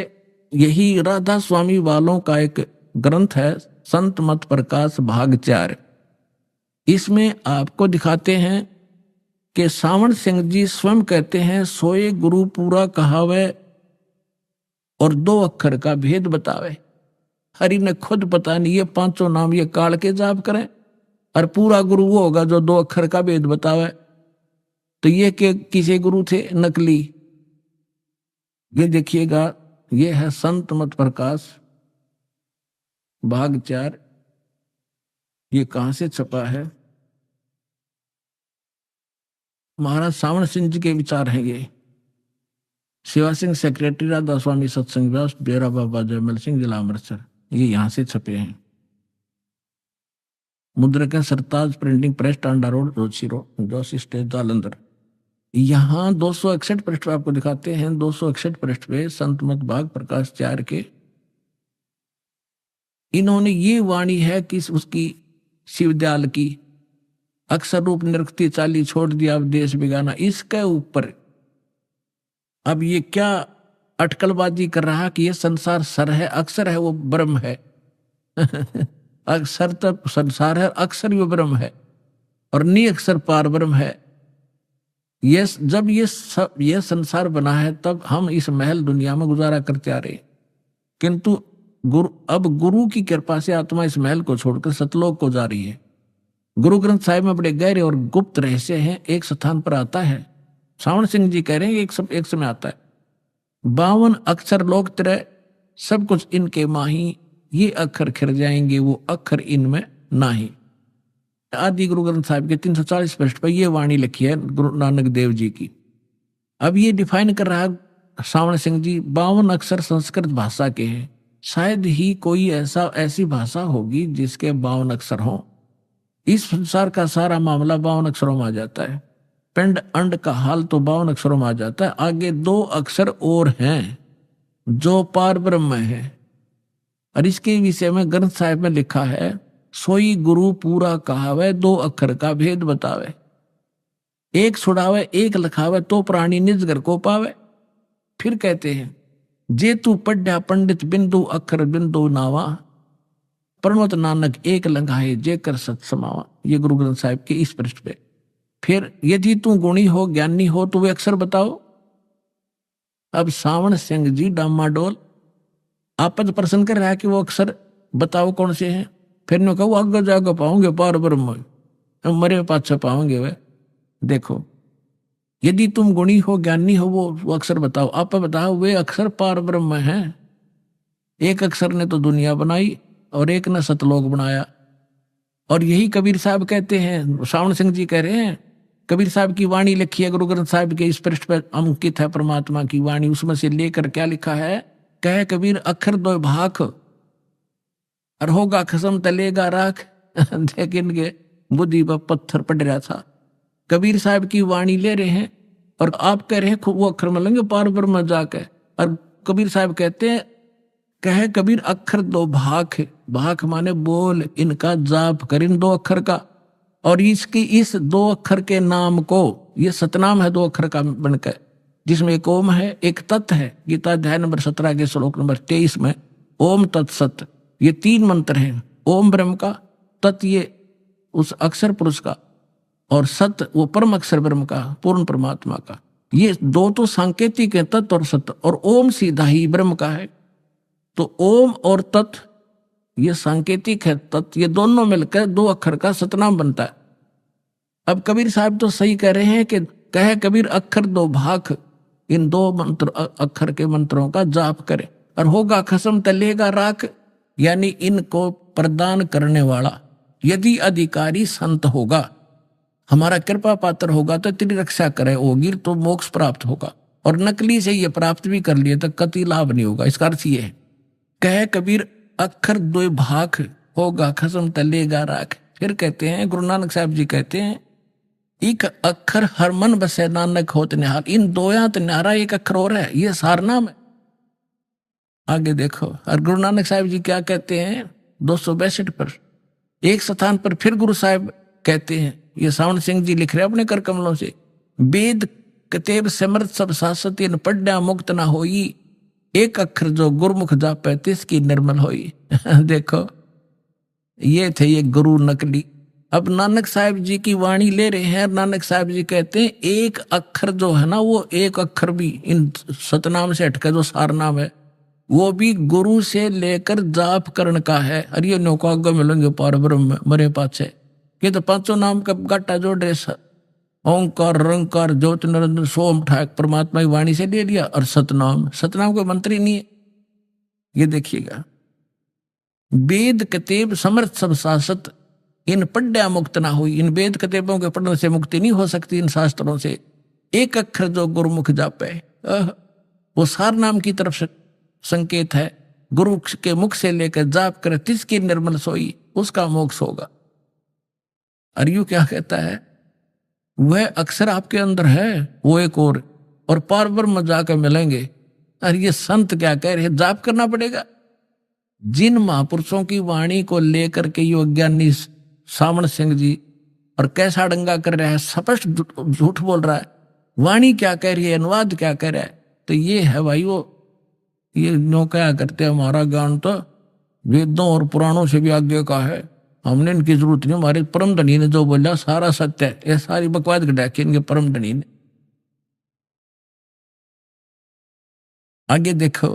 यही राधा स्वामी वालों का एक ग्रंथ है संत मत प्रकाश भाग 4, इसमें आपको दिखाते हैं कि सावण सिंह जी स्वयं कहते हैं, सोए गुरु पूरा कहावे और 2 अक्षर का भेद बतावे। हरि ने खुद पता नहीं ये 5 नाम ये काल के जाप करें, और पूरा गुरु वो होगा जो 2 अक्षर का भेद बतावे। तो ये के किसे गुरु थे, नकली। ये देखिएगा, ये है संत मत प्रकाश भाग 4, ये कहां से छपा है, महाराज सावण सिंह जी के विचार हैं ये। शिवा सिंह सेक्रेटरी, राधा स्वामी सत्संग व्यास, डेरा बाबा जयमल सिंह, जिला अमृतसर, ये यहां से छपे हैं। मुद्रक है Sartaj printing press, Tanda road, Joshi road, Joshi stage, Jalandhar. यहां 261 पृष्ठ आपको दिखाते हैं। 261 पृष्ठ पे संत मत भाग प्रकाश 4 के इन्होंने ये वाणी है कि उसकी शिवदयाल की अक्षर रूप निरक्ति चाली छोड़ दिया अब देश बिगाना, इसके ऊपर अब ये क्या अटकलबाजी कर रहा कि ये संसार सर है, अक्षर है वो ब्रह्म है। अक्षर तब संसार है, अक्षर यो ब्रह्म है और नी अक्षर पार ब्रह्म है। ये जब ये संसार बना है तब हम इस महल दुनिया में गुजारा करते आ रहे हैं, किंतु अब गुरु की कृपा से आत्मा इस महल को छोड़कर सतलोक को जा रही है। गुरु ग्रंथ साहिब में बड़े गहरे और गुप्त रहस्य हैं। एक स्थान पर आता है, सावण सिंह जी कह रहे हैं एक समय आता है, 52 अक्षर लोक त्रय सब कुछ इनके माही, ये अक्षर खिर जाएंगे वो अक्षर इनमें नाही। आदि गुरु ग्रंथ साहिब के 340 पृष्ठ पर यह वाणी लिखी है गुरु नानक देव जी की। अब ये डिफाइन कर रहा है सावण सिंह जी, 52 अक्षर संस्कृत भाषा के हैं, शायद ही कोई ऐसी भाषा होगी जिसके 52 अक्षर हों। इस संसार का सारा मामला 52 अक्षरों में आ जाता है, पिंड अंड का हाल तो 52 अक्षरों में आ जाता है। आगे 2 अक्षर और हैं जो पार ब्रह्म है, और इसके विषय में ग्रंथ साहिब में लिखा है, सोई गुरु पूरा कहावे 2 अक्षर का भेद बतावे, एक छुड़ावे एक लखावे तो प्राणी निज घर को पावे। फिर कहते हैं, जे तू पढ़ा पंडित बिंदु अक्षर बिंदु नावा, परमत नानक एक लंघाए जे कर सत समावा। ये गुरु ग्रंथ साहिब के इस पृष्ठ पे। फिर यदि तू गुणी हो ज्ञानी हो तो वे अक्षर बताओ। अब सावण सिंह जी डामाडोल आपस प्रश्न कर रहा है कि वो अक्षर बताओ कौन से हैं। फिर ने कहा आगे जाकर पाओगे पार ब्रह्म, मरे पाछे पाओगे वे। देखो, यदि तुम गुणी हो ज्ञानी हो वो अक्षर बताओ। आप बताओ वे अक्षर पार ब्रह्म हैं। एक अक्षर ने तो दुनिया बनाई और एक ने सतलोक बनाया। और यही कबीर साहब कहते हैं, सावण सिंह जी कह रहे हैं, कबीर साहब की वाणी लिखी है गुरु ग्रंथ साहिब के इस पृष्ठ पर अंकित है परमात्मा की वाणी। उसमें से लेकर क्या लिखा है, कह कबीर अक्षर 2 भाख और होगा खसम तलेगा राख। लेकिन के बुद्धि पर पत्थर पड़ रहा था। कबीर साहब की वाणी ले रहे हैं और आप कह रहे हैं वो अक्षर मिलेंगे पार ब्रह्म जाके। और कबीर साहब कहते हैं, कहे कबीर अक्षर 2 भाख, भाख माने बोल, इनका जाप कर इन 2 अक्षर का। और इसकी इस 2 अक्षर के नाम को, ये सतनाम है 2 अक्षर का बनकर, जिसमें एक ओम है एक तत् है। गीता अध्याय नंबर 17 के श्लोक नंबर 23 में ओम तत्सत, ये 3 मंत्र हैं। ओम ब्रह्म का, तत् ये उस अक्षर पुरुष का, और सत वो परम अक्षर ब्रह्म का, पूर्ण परमात्मा का। ये 2 तो सांकेतिक है, तत् और सत, और ओम सीधा ही ब्रह्म का है। तो ओम और तत् ये सांकेतिक है, तत् ये दोनों मिलकर 2 अक्षर का सतनाम बनता है। अब कबीर साहब तो सही कह रहे हैं कि कहे कबीर अक्षर 2 भाख, इन 2 मंत्र अक्षर के मंत्रों का जाप करे और होगा खसम तलेगा राख, यानी इनको प्रदान करने वाला यदि अधिकारी संत होगा, हमारा कृपा पात्र होगा तो तेरी रक्षा करे होगी तो मोक्ष प्राप्त होगा। और नकली से ये प्राप्त भी कर लिए तो कति लाभ नहीं होगा। इसका अर्थ ये है, कहे कबीर अक्षर 2 भाख होगा खसम तलेगा राख। फिर कहते हैं गुरु नानक साहब जी कहते हैं, एक अक्षर हर मन बसे नानक होत निहाल। इन 2 न्यारा एक अक्षर और है, ये सार नाम है। आगे देखो, और गुरु नानक साहब जी क्या कहते हैं 262 पर एक स्थान पर फिर गुरु साहब कहते हैं, ये सावण सिंह जी लिख रहे अपने कर कमलों से, वेद कतेब समर्थ सब शासत इन पढ़ा मुक्त ना होई, एक अक्षर जो गुरुमुख जापे तिसकी निर्मल होई। देखो, ये थे ये गुरु नकली। अब नानक साहब जी की वाणी ले रहे हैं। नानक साहब जी कहते हैं एक अक्षर जो है ना, वो एक अक्षर भी इन सतनाम से हटकर जो सार नाम है वो भी गुरु से लेकर जाप करण का है। और ये नौका मिलेंगे पार ब्रह्म मरे पाछे। ये तो 5 नाम का गाटा जोड़ रहे, ओंकार रंकार ज्योति निरंजन सोम ठाक परमात्मा की वाणी से ले लिया। और सतनाम, सतनाम कोई मंत्र ही नहीं है। ये देखिएगा, वेद कतेब समर्थ सब शासत इन पढ़ा मुक्त ना हुई। इन वेद कतेबों के पढ़ने से मुक्ति नहीं हो सकती, इन शास्त्रों से। एक अक्षर जो गुरुमुख जापे, वो सार नाम की तरफ से संकेत है। गुरु के मुख से लेकर जाप करे तिसकी निर्मल सोई, उसका मोक्ष होगा। और यू क्या कहता है, वह अक्षर आपके अंदर है, वो एक और पार ब्रह्म जाकर मिलेंगे। और ये संत क्या कह रहे हैं, जाप करना पड़ेगा। जिन महापुरुषों की वाणी को लेकर के यो ज्ञानी सावण सिंह जी और कैसा डंगा कर रहा है, स्पष्ट झूठ बोल रहा है। वाणी क्या कह रही है, अनुवाद क्या कह रहा है, तो ये है भाई वो ये नो क्या करते हैं, हमारा ज्ञान तो वेदों और पुराणों से भी आगे का है, हमने इनकी जरूरत नहीं, हमारे परम धनी ने जो बोला सारा सत्य है। ये सारी बकवास घटा के इनके परम धनी ने। आगे देखो,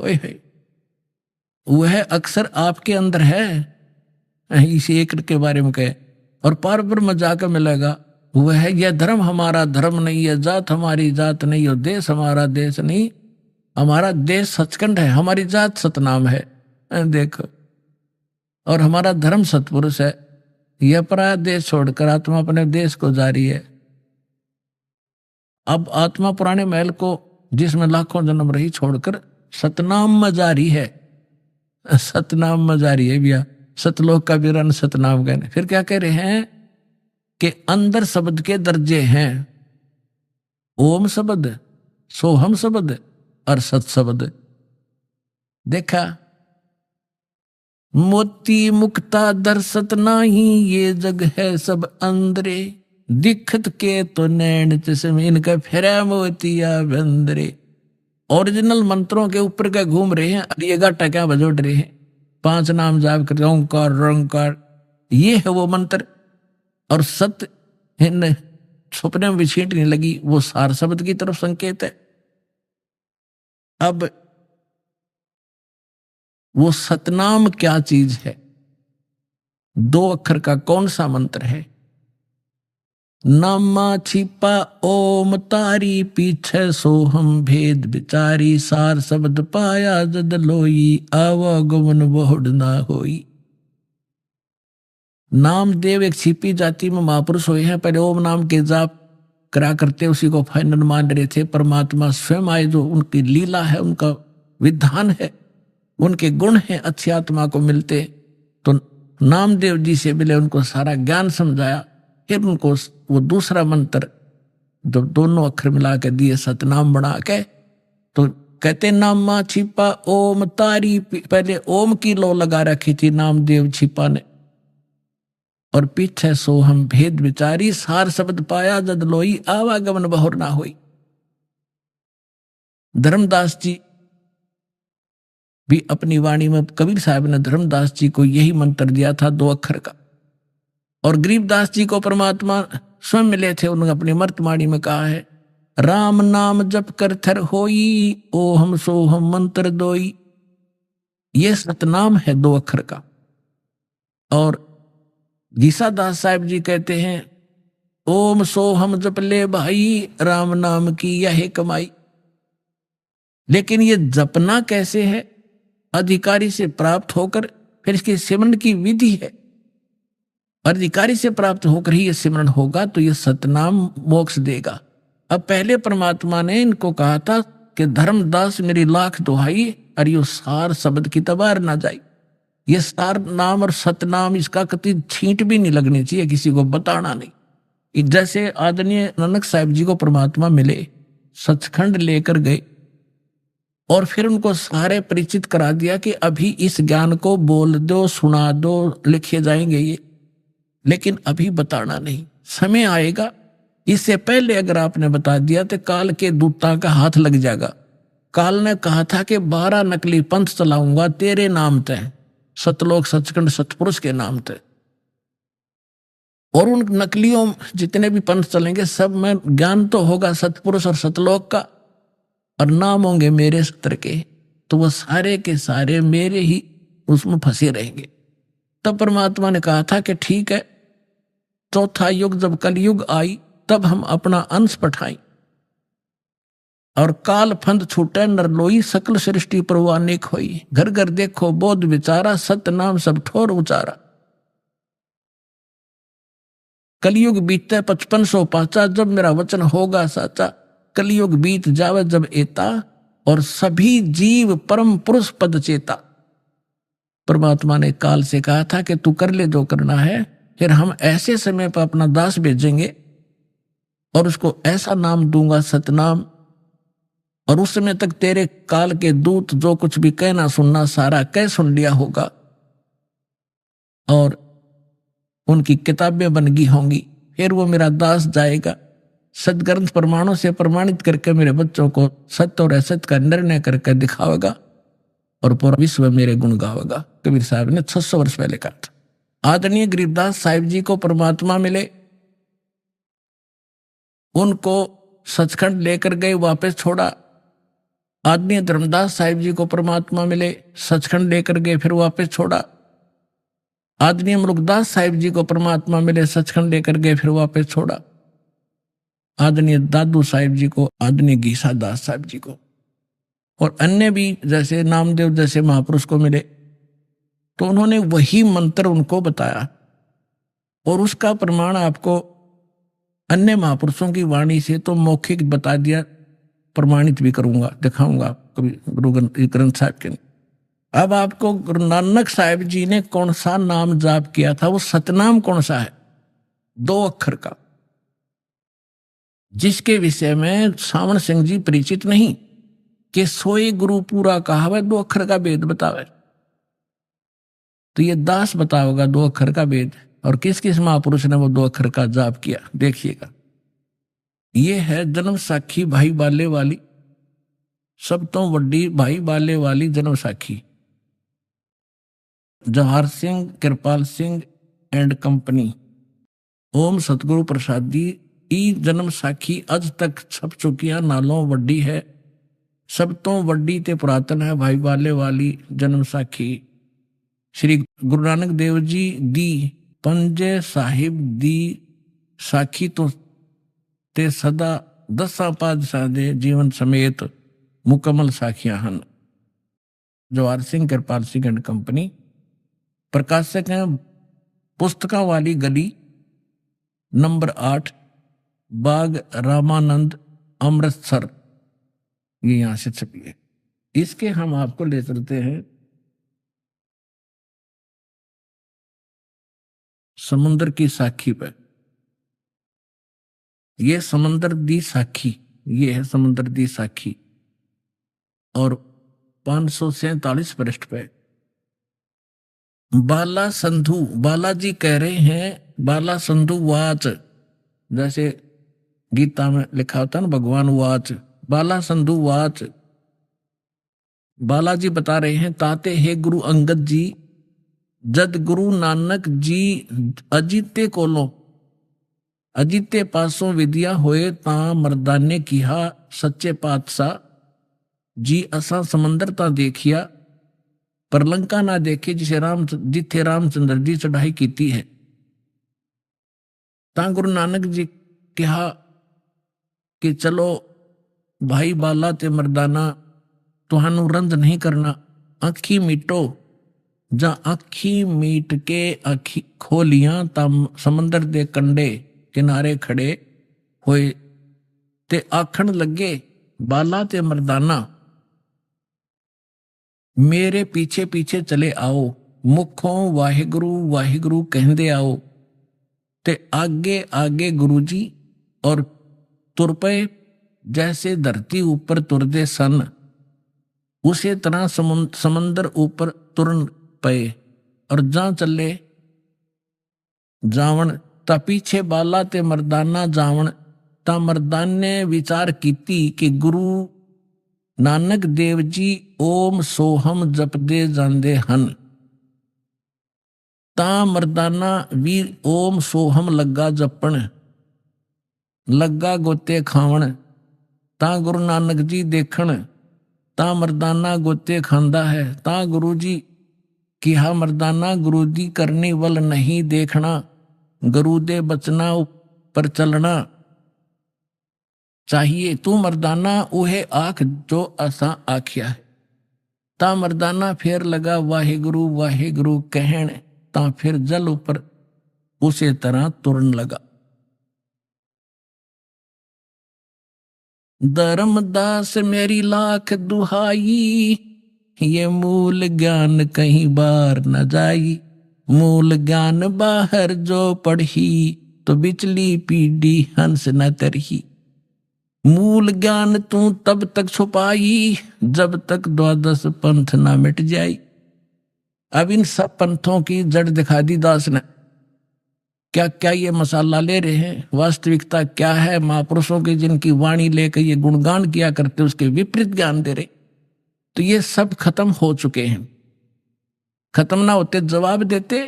वह अक्सर आपके अंदर है, इसी एक के बारे में कहे, और पार ब्रह्म जाकर मिलेगा। वह है, यह धर्म हमारा धर्म नहीं है, जात हमारी जात नहीं, और देश हमारा देश नहीं, हमारा देश सचखंड है, हमारी जात सतनाम है। देखो, और हमारा धर्म सतपुरुष है। यह पराया देश छोड़कर आत्मा अपने देश को जा रही है। अब आत्मा पुराने महल को जिसमें लाखों जन्म रही छोड़कर सतनाम में जा रही है। सतनाम में जा रही है भैया, सतलोक का वीरन सतनाम कहने। फिर क्या कह रहे हैं कि अंदर शब्द के दर्जे हैं, ओम शब्द, सोहम शब्द और सत शब्द। देखा, मोती मुक्ता दर्शत नाही, ये जग है सब अंदरे, दिखत के तो नैन चश्मे, इनका फेरा मोतिया बंदरे। ओरिजिनल मंत्रों के ऊपर क्या घूम रहे हैं, ये गाटा क्या बजोड़ रहे हैं, 5 नाम जाप कर, ओंकार रंकार, ये है वो मंत्र। और सत्य इन सपने में भी छींटने लगी, वो सार शब्द की तरफ संकेत है। अब वो सतनाम क्या चीज है, 2 अक्षर का कौन सा मंत्र है? नामा छिपा ओम तारी, पीछे सोहम भेद बिचारी, सार शब्द पाया जद लोई, आवागमन बहुड़ ना होई। नामदेव एक छिपी जाति में महापुरुष हुए हैं, पहले ओम नाम के जाप करा करते, उसी को फाइनल मान रहे थे। परमात्मा स्वयं आए, जो उनकी लीला है, उनका विधान है, उनके गुण हैं, अच्छी आत्मा को मिलते। तो नामदेव जी से मिले, उनको सारा ज्ञान समझाया, फिर उनको वो दूसरा मंत्र जो दोनों अक्षर मिला के दिए, सतनाम बना के, तो कहते नामा छिपा ओम तारी, पहले ओम की लो लगा रखी थी नामदेव छिपा ने, और पीछे सोहम भेद विचारी, सार शब्द पाया जद लोई, आवागमन बहुर ना हुई। धर्मदास जी भी अपनी वाणी में, कबीर साहब ने धर्मदास जी को यही मंत्र दिया था 2 अक्षर का। और गरीबदास जी को परमात्मा स्वयं मिले थे, उन्होंने अपनी मर्तवाणी में कहा है, राम नाम जप कर थर होई, ओहम सोहम मंत्र दोई। ये सतनाम है 2 अक्षर का। और गीसादास साहब जी कहते हैं, ओम सोहम जप ले भाई, राम नाम की यह कमाई। लेकिन ये जपना कैसे है? अधिकारी से प्राप्त होकर, फिर इसके सिमरन की विधि है। अधिकारी से प्राप्त होकर ही ये सिमरन होगा, तो ये सतनाम मोक्ष देगा। अब पहले परमात्मा ने इनको कहा था कि धर्मदास मेरी लाख दुहाई, और यो सार शब्द की तबार ना जाए। ये सार नाम और सतनाम, इसका कति छींट भी नहीं लगनी चाहिए, किसी को बताना नहीं। जैसे आदरणीय नानक साहब जी को परमात्मा मिले, सचखंड लेकर गए, और फिर उनको सारे परिचित करा दिया कि अभी इस ज्ञान को बोल दो, सुना दो, लिखे जाएंगे ये, लेकिन अभी बताना नहीं, समय आएगा। इससे पहले अगर आपने बता दिया तो काल के दूतां का हाथ लग जाएगा। काल ने कहा था कि 12 नकली पंथ चलाऊंगा तेरे नाम तय, सतलोक सचखंड सतपुरुष के नाम तय। और उन नकलियों जितने भी पंथ चलेंगे, सब में ज्ञान तो होगा सतपुरुष और सतलोक का, और नाम होंगे मेरे सत्र के, तो वो सारे के सारे मेरे ही उसमें फंसे रहेंगे। तब परमात्मा ने कहा था कि ठीक है, चौथा युग जब कलयुग आई, तब हम अपना अंश पठाई, और काल फंद छूटे नर लोई, सकल सृष्टि परवाने खोई। घर घर देखो बोध विचारा, सत नाम सब ठोर उचारा। कलयुग बीते 5500 पाचा, जब मेरा वचन होगा साचा। कलयुग बीत जावे जब एता, और सभी जीव परम पुरुष पद चेता। परमात्मा ने काल से कहा था कि तू कर ले जो करना है, फिर हम ऐसे समय पर अपना दास भेजेंगे, और उसको ऐसा नाम दूंगा सतनाम, और उस समय तक तेरे काल के दूत जो कुछ भी कहना सुनना सारा कह सुन लिया होगा, और उनकी किताबें बन गई होंगी। फिर वो मेरा दास जाएगा, सदग्रंथ प्रमाणों से प्रमाणित करके मेरे बच्चों को सत्य और असत्य का निर्णय करके दिखाएगा, और पूरा विश्व मेरे गुण गावेगा, कबीर साहब ने 600 वर्ष पहले कहा था। आदरणीय गरीबदास साहिब जी को परमात्मा मिले, उनको सचखंड लेकर गए, वापस छोड़ा। आदरणीय धर्मदास साहिब जी को परमात्मा मिले, सचखंड लेकर गए, फिर वापस छोड़ा। आदरणीय मुलुकदास साहिब जी को परमात्मा मिले, सचखंड लेकर गए, फिर वापस छोड़ा। आदरणीय दादू साहिब जी को, आदरणीय गीसा दास साहिब जी को, और अन्य भी जैसे नामदेव जैसे महापुरुष को मिले, तो उन्होंने वही मंत्र उनको बताया। और उसका प्रमाण आपको अन्य महापुरुषों की वाणी से तो मौखिक बता दिया, प्रमाणित भी करूंगा, दिखाऊंगा कभी गुरु ग्रंथ साहिब के। अब आपको गुरु नानक साहिब जी ने कौन सा नाम जाप किया था, वो सतनाम कौन सा है, 2 अक्षर का, जिसके विषय में सावन सिंह जी परिचित नहीं, कि सोए गुरु पूरा कहावे 2 अक्षर का वेद बतावे। तो ये दास बताओगा 2 अक्षर का वेद, और किस किस महापुरुष ने वो 2 अक्षर का जाप किया, देखिएगा। ये है जन्म साखी भाई बाले वाली, सब तो वड्डी भाई बाले वाली जन्म साखी, जवाहर सिंह कृपाल सिंह एंड कंपनी। ओम सतगुरु प्रसादी ई जन्म साखी अज तक छप चुकिया नालों वड्डी है, सब तो वड्डी ते पुरातन है भाई बाले वाली जन्म साखी। श्री गुरु नानक देव जी दी पंजे साहिब दी साखी तो ते सदा 10 पातशाह दे जीवन समेत मुकम्मल साखियां हन। जवाहर सिंह कृपाल सिंह एंड कंपनी, प्रकाशक हैं पुस्तकों वाली गली नंबर 8, बाग रामानंद, अमृतसर, ये यहां से छपी है। इसके हम आपको ले चलते हैं समुद्र की साखी पे। ये समंदर दी साखी, ये है समुद्र दी साखी, और 547 पृष्ठ पे बाला संधु, बालाजी कह रहे हैं, बाला संधु वाच, जैसे गीता में लिखा होता है ना भगवान वाच, बाला संधु वाच। बालाजी बता रहे हैं, ताते हे गुरु अंगद जी, जद गुरु नानक जी अजीते कोलों अजीते पासों विद्या होए ता मर्दाने किहा सच्चे पातशाह जी, असा समंदर ता देखिया पर लंका ना देखे, जिथे रामचंद्र जी चढ़ाई कीती है। ता गुरु नानक जी कहा कि चलो भाई बाला ते मर्दाना, तुहानू रंज नहीं करना, आखी मीटो। जा आखी मीट के आखी खोलियां ता समंदर दे कंडे किनारे खड़े होए ते आखण लगे, बाला ते मर्दाना मेरे पीछे पीछे चले आओ, मुखों वाहिगुरु वाहिगुरु कहंदे आओ। ते आगे आगे गुरुजी और तुर पे जैसे धरती ऊपर तुरदे सन, उसी तरह समंदर ऊपर तुरन पे, और जा चले जावण ता पीछे बाला ते मर्दाना जावण। ता मर्दान ने विचार कीती कि गुरु नानक देव जी ओम सोहम जपदे जांदे हन। ता मर्दाना भी ओम सोहम लगा जपण, लगा गोते खावण। ता गुरु नानक जी देखण, ता मर्दाना गोते खांदा है। ता गुरु जी किहा मर्दाना गुरु दी करनी वल नहीं देखना, गुरु दे बचना पर चलना चाहिए। तू मर्दाना उहे आख जो असा आखिया है। ता मर्दाना फिर लगा वाहिगुरु वाहिगुरु कहण, ता फिर जल ऊपर उसे तरह तुरन लगा। धर्मदास मेरी लाख दुहाई, ये मूल ज्ञान कहीं बार न जाई। मूल ज्ञान बाहर जो पढ़ी, तो बिचली पीढ़ी हंस न तरही। मूल ज्ञान तू तब तक छुपाई, जब तक 12 पंथ ना मिट जाई। अब इन सब पंथों की जड़ दिखा दी दास ने। क्या क्या ये मसाला ले रहे हैं, वास्तविकता क्या है। महापुरुषों की जिनकी वाणी लेकर ये गुणगान किया करते, उसके विपरीत ज्ञान दे रहे। तो ये सब खत्म हो चुके हैं। खत्म ना होते जवाब देते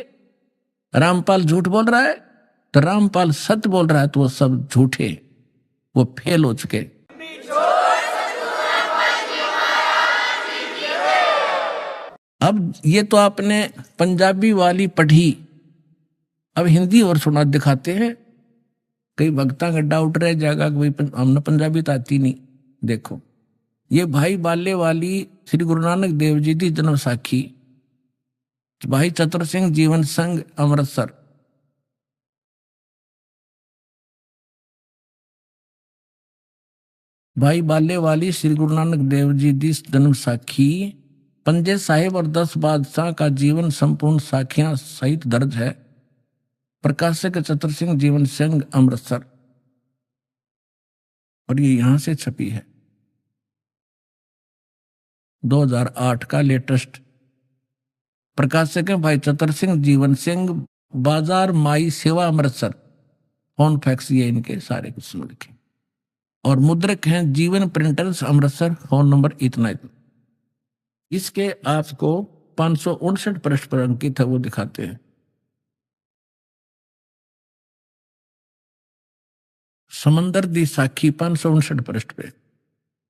रामपाल झूठ बोल रहा है, तो रामपाल सत्य बोल रहा है, तो वो सब झूठे, वो फेल हो चुके। अब ये तो आपने पंजाबी वाली पढ़ी, अब हिंदी और सुना दिखाते हैं। कई भक्ता का डाउट रह जाएगा कि भाई हमने पंजाबी तो आती नहीं। देखो, ये भाई बाले वाली श्री गुरु नानक देव जी की जन्म साखी, भाई चतुर सिंह जीवन संघ अमृतसर। भाई बाले वाली श्री गुरु नानक देव जी की जन्म साखी, पंजे साहिब और 10 बादशाह का जीवन संपूर्ण साखियां सहित दर्ज है। प्रकाशक चतुर सिंह जीवन संघ अमृतसर, और ये यहां से छपी है 2008 का लेटेस्ट। प्रकाशक है भाई चतुर सिंह जीवन सिंह, बाजार माई सेवा अमृतसर। फोन फैक्स ये इनके सारे कुछ सुन लिखे, और मुद्रक हैं जीवन प्रिंटर्स अमृतसर, फोन नंबर इतना। इसके आपको 559 पृष्ठ पर अंकित है, वो दिखाते हैं। समंदर दी साखी 559 पृष्ठ पे,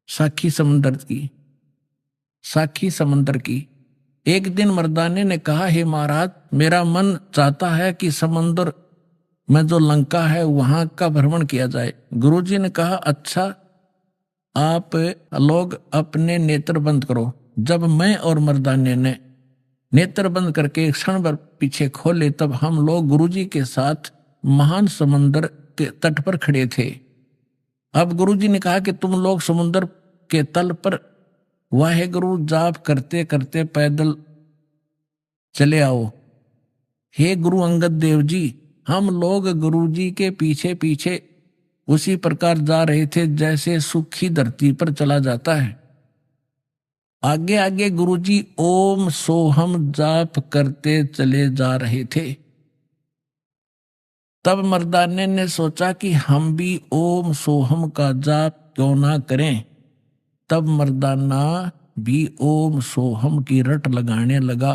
साखी समंदर की, साखी समंदर की। एक दिन मर्दाने ने कहा, हे महाराज, मेरा मन चाहता है कि समंदर में जो लंका है वहां का भ्रमण किया जाए। गुरुजी ने कहा, अच्छा, आप लोग अपने नेत्र बंद करो। जब मैं और मर्दाने ने नेत्र बंद करके एक क्षण भर पीछे खोले, तब हम लोग गुरुजी के साथ महान समंदर के तट पर खड़े थे। अब गुरुजी ने कहा कि तुम लोग समुद्र के तल पर वाहेगुरु जाप करते करते पैदल चले आओ। हे गुरु अंगद देव जी, हम लोग गुरुजी के पीछे पीछे उसी प्रकार जा रहे थे जैसे सूखी धरती पर चला जाता है। आगे आगे गुरुजी ओम सोहम जाप करते चले जा रहे थे। तब मर्दाने ने सोचा कि हम भी ओम सोहम का जाप क्यों ना करें। तब मर्दाना भी ओम सोहम की रट लगाने लगा।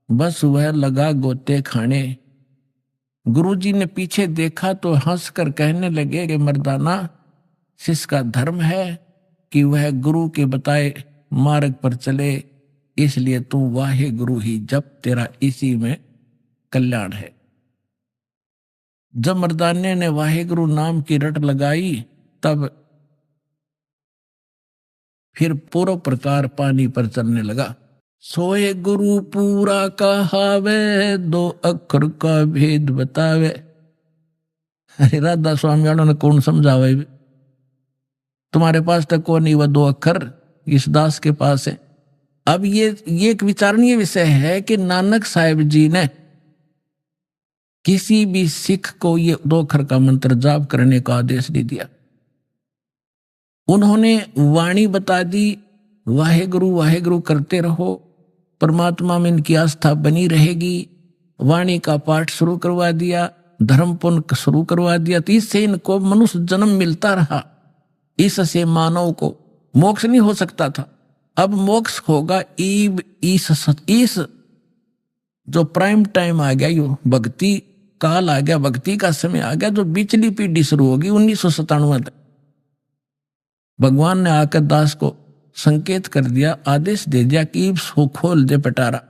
बस वह लगा गोते खाने। गुरुजी ने पीछे देखा तो हंसकर कहने लगे कि मर्दाना, शिष्य का धर्म है कि वह गुरु के बताए मार्ग पर चले, इसलिए तू वाहे गुरु ही जप, तेरा इसी में कल्याण है। जब मर्दाने ने वाहेगुरु नाम की रट लगाई, तब फिर पूर्व प्रकार पानी पर चलने लगा। सोए गुरु पूरा कहावे, 2 अक्षर का भेद बतावे। अरे राधा स्वामी वालों ने कौन समझावे, तुम्हारे पास तक कौन नहीं, वह 2 अक्षर इस दास के पास है। अब ये एक विचारणीय विषय है कि नानक साहिब जी ने किसी भी सिख को ये 2 अक्षर का मंत्र जाप करने का आदेश नहीं दिया। उन्होंने वाणी बता दी, वाहेगुरु वाहेगुरु करते रहो, परमात्मा में इनकी आस्था बनी रहेगी। वाणी का पाठ शुरू करवा दिया, धर्म पुण्य शुरू करवा दिया, तो इससे इनको मनुष्य जन्म मिलता रहा। इससे मानव को मोक्ष नहीं हो सकता था, अब मोक्ष होगा। इस जो प्राइम टाइम आ गया, यो भक्ति काल आ गया, भक्ति का समय आ गया, जो बिचली पीढ़ी शुरू होगी 1997 तक। भगवान ने आकर दास को संकेत कर दिया, आदेश दे दिया कि सो खोल दे पटारा,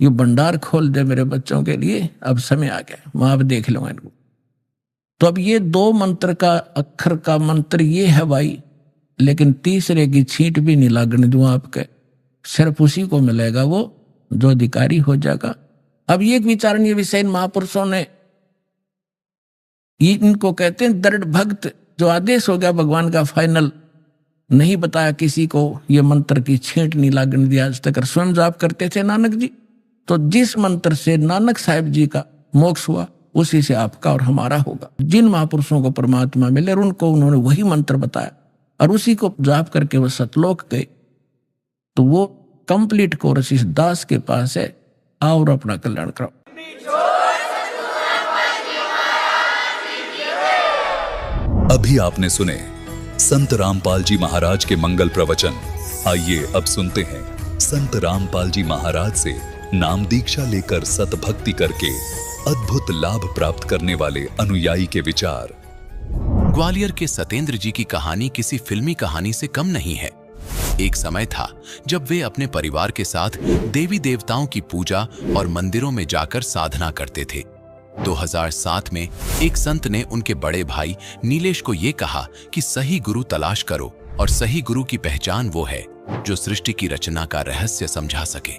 ये भंडार खोल दे मेरे बच्चों के लिए, अब समय आ गया, वहां अब देख लो इनको। तो अब ये 2 मंत्र का अक्षर का मंत्र ये है भाई, लेकिन तीसरे की छींट भी नहीं लागने दूं आपके, सिर्फ उसी को मिलेगा वो जो अधिकारी हो जाएगा। अब ये एक विचारणीय विषय इन महापुरुषों ने, इनको कहते हैं दृढ़ भक्त। जो आदेश हो गया भगवान का फाइनल, नहीं बताया किसी को, ये मंत्र की छींट नहीं लागने दिया आज तक। स्वयं जाप करते थे नानक जी, तो जिस मंत्र से नानक साहिब जी का मोक्ष हुआ, उसी से आपका और हमारा होगा। जिन महापुरुषों को परमात्मा मिले, उनको उन्होंने वही मंत्र बताया और उसी को जाप करके वो सतलोक गए। तो वो कंप्लीट कोर्स इस दास के पास है, आओ और अपना कल्याण करो। अभी आपने सुने संत रामपाल जी महाराज के मंगल प्रवचन। आइए अब सुनते हैं संत रामपाल जी महाराज से नाम दीक्षा लेकर सतभक्ति करके अद्भुत लाभ प्राप्त करने वाले अनुयायी के विचार। ग्वालियर के सतेंद्र जी की कहानी किसी फिल्मी कहानी से कम नहीं है। एक समय था जब वे अपने परिवार के साथ देवी देवताओं की पूजा और मंदिरों में जाकर साधना करते थे। 2007 में एक संत ने उनके बड़े भाई नीलेश को ये कहा कि सही गुरु तलाश करो और सही गुरु की पहचान वो है जो सृष्टि की रचना का रहस्य समझा सके।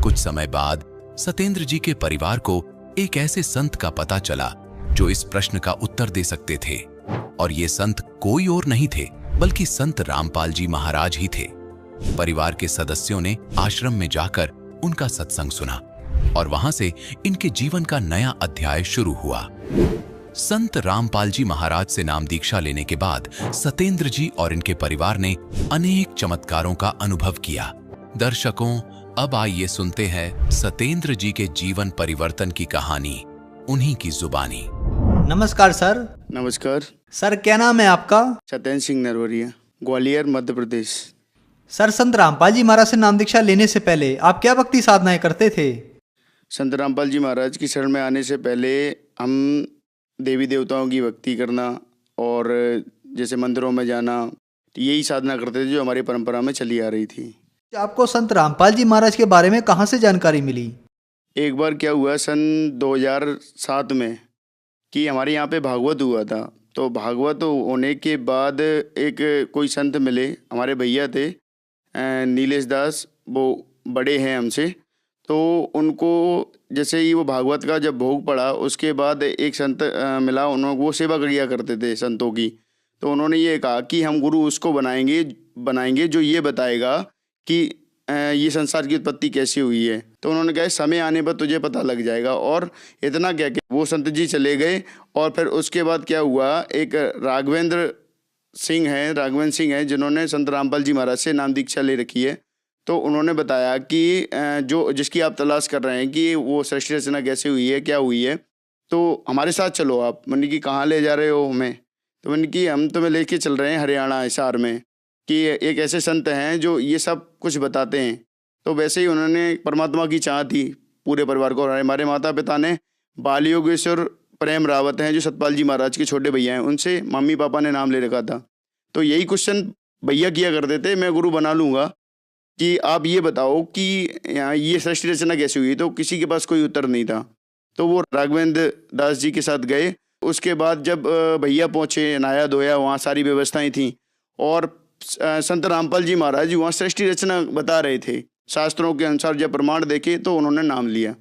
कुछ समय बाद सतेंद्र जी के परिवार को एक ऐसे संत का पता चला जो इस प्रश्न का उत्तर दे सकते थे, और ये संत कोई और नहीं थे बल्कि संत रामपाल जी महाराज ही थे। परिवार के सदस्यों ने आश्रम में जाकर उनका सत्संग सुना और वहां से इनके जीवन का नया अध्याय शुरू हुआ। संत रामपाल जी महाराज से नाम दीक्षा लेने के बाद सतेंद्र जी और इनके परिवार ने अनेक चमत्कारों का अनुभव किया। दर्शकों, अब आइए सुनते हैं सतेंद्र जी के जीवन परिवर्तन की कहानी, उन्हीं की जुबानी। नमस्कार सर। नमस्कार सर, क्या नाम है आपका? सत्येंद्र सिंह नरवरिया, ग्वालियर मध्य प्रदेश। सर, संत रामपाल जी महाराज से नाम दीक्षा लेने से पहले आप क्या भक्ति साधनाएं करते थे? संत रामपाल जी महाराज की शरण में आने से पहले हम देवी देवताओं की भक्ति करना और जैसे मंदिरों में जाना, यही साधना करते थे जो हमारी परंपरा में चली आ रही थी। आपको संत रामपाल जी महाराज के बारे में कहाँ से जानकारी मिली? एक बार क्या हुआ, सन 2007 में कि हमारे यहाँ पे भागवत हुआ था। तो भागवत होने के बाद एक कोई संत मिले, हमारे भैया थे नीलेश दास, वो बड़े हैं हमसे। तो उनको जैसे ही वो भागवत का जब भोग पड़ा उसके बाद एक संत मिला, उन्होंने वो सेवा किया करते थे संतों की। तो उन्होंने ये कहा कि हम गुरु उसको बनाएंगे जो ये बताएगा कि ये संसार की उत्पत्ति कैसी हुई है। तो उन्होंने कहा समय आने पर तुझे पता लग जाएगा। और इतना क्या कि वो संत जी चले गए। और फिर उसके बाद क्या हुआ, एक राघवेंद्र सिंह है जिन्होंने संत रामपाल जी महाराज से नाम दीक्षा ले रखी है। तो उन्होंने बताया कि जो जिसकी आप तलाश कर रहे हैं कि वो सृष्टि रचना कैसे हुई है, क्या हुई है, तो हमारे साथ चलो आप। मैंने कि कहाँ ले जा रहे हो हमें? तो मैंने कि हम तुम्हें लेके चल रहे हैं हरियाणा हिसार में, कि एक ऐसे संत हैं जो ये सब कुछ बताते हैं। तो वैसे ही उन्होंने परमात्मा की चाह थी पूरे परिवार को। हमारे माता पिता ने बाल योगेश्वर प्रेम रावत हैं जो सतपाल जी महाराज के छोटे भैया हैं, उनसे मम्मी पापा ने नाम ले रखा था। तो यही क्वेश्चन भैया किया करते थे, मैं गुरु बना लूँगा कि आप ये बताओ कि ये सृष्टि रचना कैसे हुई। तो किसी के पास कोई उत्तर नहीं था। तो वो राघवेंद्र दास जी के साथ गए। उसके बाद जब भैया पहुँचे, नहाया धोया, वहाँ सारी व्यवस्थाएं थी और संत रामपाल जी महाराज वहाँ सृष्टि रचना बता रहे थे। शास्त्रों के अनुसार जब प्रमाण देखे तो उन्होंने नाम लिया।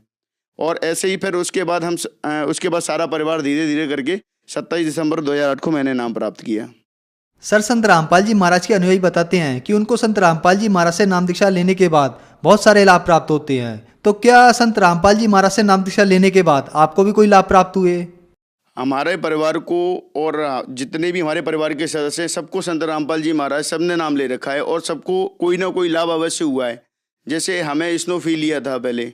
और ऐसे ही फिर उसके बाद सारा परिवार धीरे धीरे करके 27 दिसंबर 2008 को मैंने नाम प्राप्त किया। सर, संत रामपाल जी महाराज के अनुयायी बताते हैं कि उनको संत रामपाल जी महाराज से नाम दीक्षा लेने के बाद बहुत सारे लाभ प्राप्त होते हैं। तो क्या संत रामपाल जी महाराज से नाम दीक्षा लेने के बाद आपको भी कोई लाभ प्राप्त हुए? हमारे परिवार को और जितने भी हमारे परिवार के सदस्य हैं, सबको संत रामपाल जी महाराज सबने नाम ले रखा है और सबको कोई ना कोई लाभ अवश्य हुआ है। जैसे हमें स्नोफीलिया था पहले,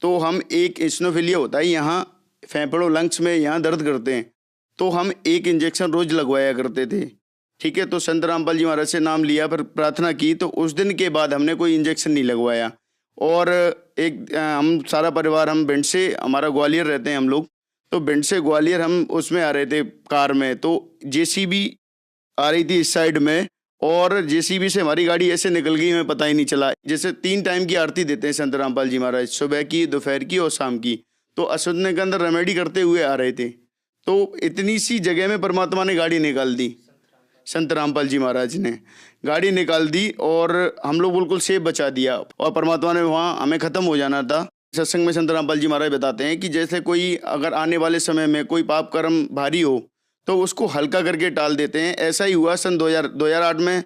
तो हम एक स्नोफीलिया होता है यहाँ फेफड़ों लंग्स में यहाँ दर्द करते हैं, तो हम एक इंजेक्शन रोज लगवाया करते थे। ठीक है, तो संत रामपाल जी महाराज से नाम लिया, फिर प्रार्थना की, तो उस दिन के बाद हमने कोई इंजेक्शन नहीं लगवाया। और हम सारा परिवार, हम भिंड से, हमारा ग्वालियर रहते हैं हम लोग, तो भिंड से ग्वालियर हम उसमें आ रहे थे कार में। तो जेसीबी आ रही थी इस साइड में और जेसीबी से हमारी गाड़ी ऐसे निकल गई, हमें पता ही नहीं चला। जैसे 3 टाइम की आरती देते हैं संत रामपाल जी महाराज, सुबह की, दोपहर की और शाम की। तो अश्वत्थ के अंदर रेमेडी करते हुए आ रहे थे। तो इतनी सी जगह में परमात्मा ने गाड़ी निकाल दी, संत रामपाल जी महाराज ने गाड़ी निकाल दी और हम लोग बिल्कुल सेफ बचा दिया। और परमात्मा ने वहाँ हमें ख़त्म हो जाना था। सत्संग में संत रामपाल जी महाराज बताते हैं कि जैसे कोई अगर आने वाले समय में कोई पाप कर्म भारी हो तो उसको हल्का करके टाल देते हैं। ऐसा ही हुआ सन 2008 में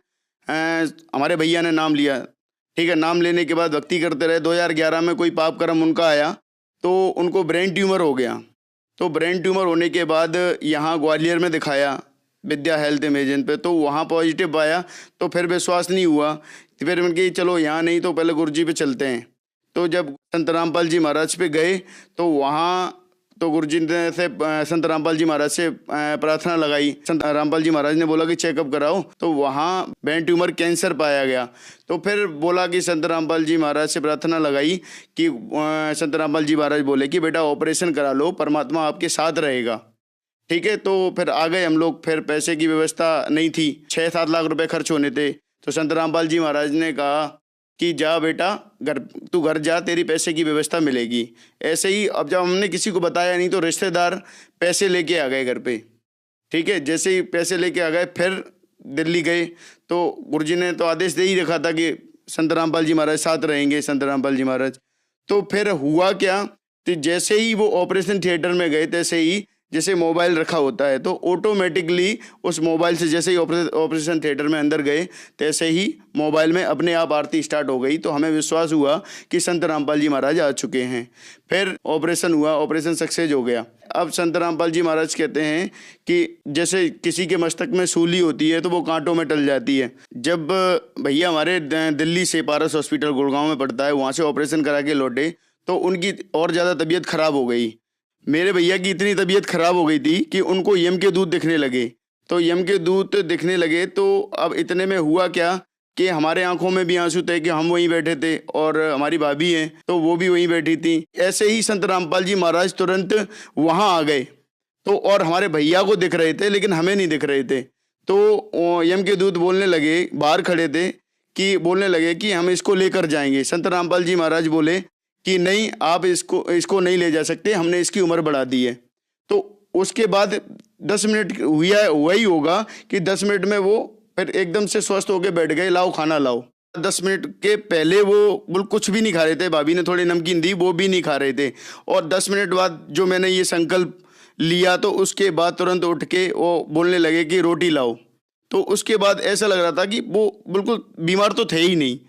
हमारे भैया ने नाम लिया। ठीक है, नाम लेने के बाद भक्ति करते रहे। 2011 में कोई पाप कर्म उनका आया तो उनको ब्रेन ट्यूमर हो गया। तो ब्रेन ट्यूमर होने के बाद यहाँ ग्वालियर में दिखाया विद्या हेल्थ इमेजिन पे, तो वहाँ पॉजिटिव आया। तो फिर विश्वास नहीं हुआ, तो फिर उनके चलो यहाँ नहीं तो पहले गुरुजी पे चलते हैं। तो जब संत रामपाल जी महाराज पे गए तो वहाँ तो गुरुजी ने से संत रामपाल जी महाराज से प्रार्थना लगाई। संत रामपाल जी महाराज ने बोला कि चेकअप कराओ, तो वहाँ ब्रेन ट्यूमर कैंसर पाया गया। तो फिर बोला कि संत रामपाल जी महाराज से प्रार्थना लगाई कि संत रामपाल जी महाराज बोले कि बेटा ऑपरेशन करा लो, परमात्मा आपके साथ रहेगा। ठीक है, तो फिर आ गए हम लोग। फिर पैसे की व्यवस्था नहीं थी, 6-7 लाख रुपए खर्च होने थे। तो संत रामपाल जी महाराज ने कहा कि जा बेटा तू घर जा, तेरी पैसे की व्यवस्था मिलेगी। ऐसे ही अब जब हमने किसी को बताया नहीं तो रिश्तेदार पैसे लेके आ गए घर पे। ठीक है, जैसे ही पैसे लेके आ गए फिर दिल्ली गए, तो गुरुजी ने तो आदेश दे ही रखा था कि संत रामपाल जी महाराज साथ रहेंगे, संत रामपाल जी महाराज। तो फिर हुआ क्या, तो जैसे ही वो ऑपरेशन थिएटर में गए, तैसे ही जैसे मोबाइल रखा होता है तो ऑटोमेटिकली उस मोबाइल से जैसे ही ऑपरेशन थिएटर में अंदर गए, तैसे ही मोबाइल में अपने आप आरती स्टार्ट हो गई। तो हमें विश्वास हुआ कि संत रामपाल जी महाराज आ चुके हैं। फिर ऑपरेशन हुआ, ऑपरेशन सक्सेस हो गया। अब संत रामपाल जी महाराज कहते हैं कि जैसे किसी के मस्तक में सूली होती है तो वो कांटों में टल जाती है। जब भैया हमारे दिल्ली से पारस हॉस्पिटल गुड़गांव में पड़ता है, वहाँ से ऑपरेशन करा के लौटे तो उनकी और ज़्यादा तबीयत खराब हो गई। मेरे भैया की इतनी तबीयत खराब हो गई थी कि उनको यम के दूत दिखने लगे। तो यम के दूत दिखने लगे तो अब इतने में हुआ क्या कि हमारे आंखों में भी आंसू थे कि हम वहीं बैठे थे और हमारी भाभी हैं तो वो भी वहीं बैठी थी। ऐसे ही संत रामपाल जी महाराज तुरंत वहाँ आ गए तो, और हमारे भैया को दिख रहे थे लेकिन हमें नहीं दिख रहे थे। तो यम के दूत बोलने लगे, बाहर खड़े थे, कि बोलने लगे कि हम इसको लेकर जाएंगे। संत रामपाल जी महाराज बोले कि नहीं, आप इसको नहीं ले जा सकते, हमने इसकी उम्र बढ़ा दी है। तो उसके बाद 10 मिनट हुआ ही होगा कि 10 मिनट में वो फिर एकदम से स्वस्थ होकर बैठ गए, लाओ खाना लाओ। 10 मिनट के पहले वो बिल्कुल कुछ भी नहीं खा रहे थे, भाभी ने थोड़ी नमकीन दी, वो भी नहीं खा रहे थे। और 10 मिनट बाद जो मैंने ये संकल्प लिया तो उसके बाद तुरंत उठ के वो बोलने लगे कि रोटी लाओ। तो उसके बाद ऐसा लग रहा था कि वो बिल्कुल बीमार तो थे ही नहीं।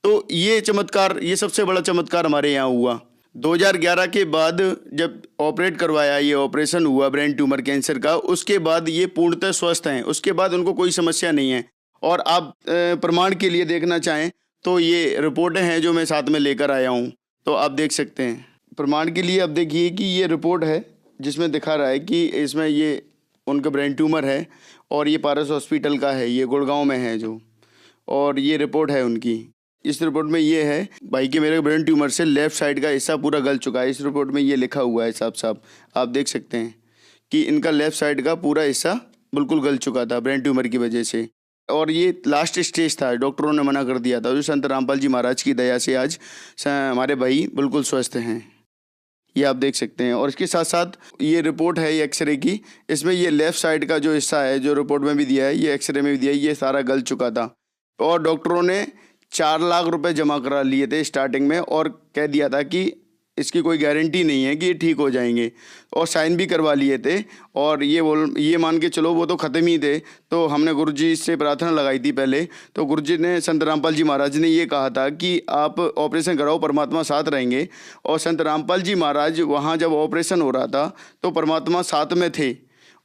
तो ये चमत्कार, ये सबसे बड़ा चमत्कार हमारे यहाँ हुआ। 2011 के बाद जब ऑपरेट करवाया, ये ऑपरेशन हुआ ब्रेन ट्यूमर कैंसर का, उसके बाद ये पूर्णतः स्वस्थ हैं। उसके बाद उनको कोई समस्या नहीं है। और आप प्रमाण के लिए देखना चाहें तो ये रिपोर्टें हैं जो मैं साथ में लेकर आया हूँ, तो आप देख सकते हैं। प्रमाण के लिए आप देखिए कि ये रिपोर्ट है जिसमें दिखा रहा है कि इसमें ये उनका ब्रेन ट्यूमर है और ये पारस हॉस्पिटल का है, ये गुड़गांव में है जो, और ये रिपोर्ट है उनकी। इस रिपोर्ट में ये है भाई कि मेरे ब्रेन ट्यूमर से लेफ्ट साइड का हिस्सा पूरा गल चुका है। इस रिपोर्ट में ये लिखा हुआ है साफ साफ, आप देख सकते हैं कि इनका लेफ्ट साइड का पूरा हिस्सा बिल्कुल गल चुका था ब्रेन ट्यूमर की वजह से। और ये लास्ट स्टेज था, डॉक्टरों ने मना कर दिया था। जो संत रामपाल जी महाराज की दया से आज हमारे भाई बिल्कुल स्वस्थ हैं, ये आप देख सकते हैं। और इसके साथ साथ ये रिपोर्ट है ये एक्सरे की, इसमें ये लेफ़्ट साइड का जो हिस्सा है जो रिपोर्ट में भी दिया है, ये एक्सरे में भी दिया है, ये सारा गल चुका था। और डॉक्टरों ने 4 लाख रुपए जमा करा लिए थे स्टार्टिंग में और कह दिया था कि इसकी कोई गारंटी नहीं है कि ये ठीक हो जाएंगे, और साइन भी करवा लिए थे। और ये मान के चलो वो तो ख़त्म ही थे। तो हमने गुरुजी से प्रार्थना लगाई थी पहले, तो गुरुजी ने, संत रामपाल जी महाराज ने ये कहा था कि आप ऑपरेशन कराओ, परमात्मा साथ रहेंगे। और संत रामपाल जी महाराज वहाँ जब ऑपरेशन हो रहा था तो परमात्मा साथ में थे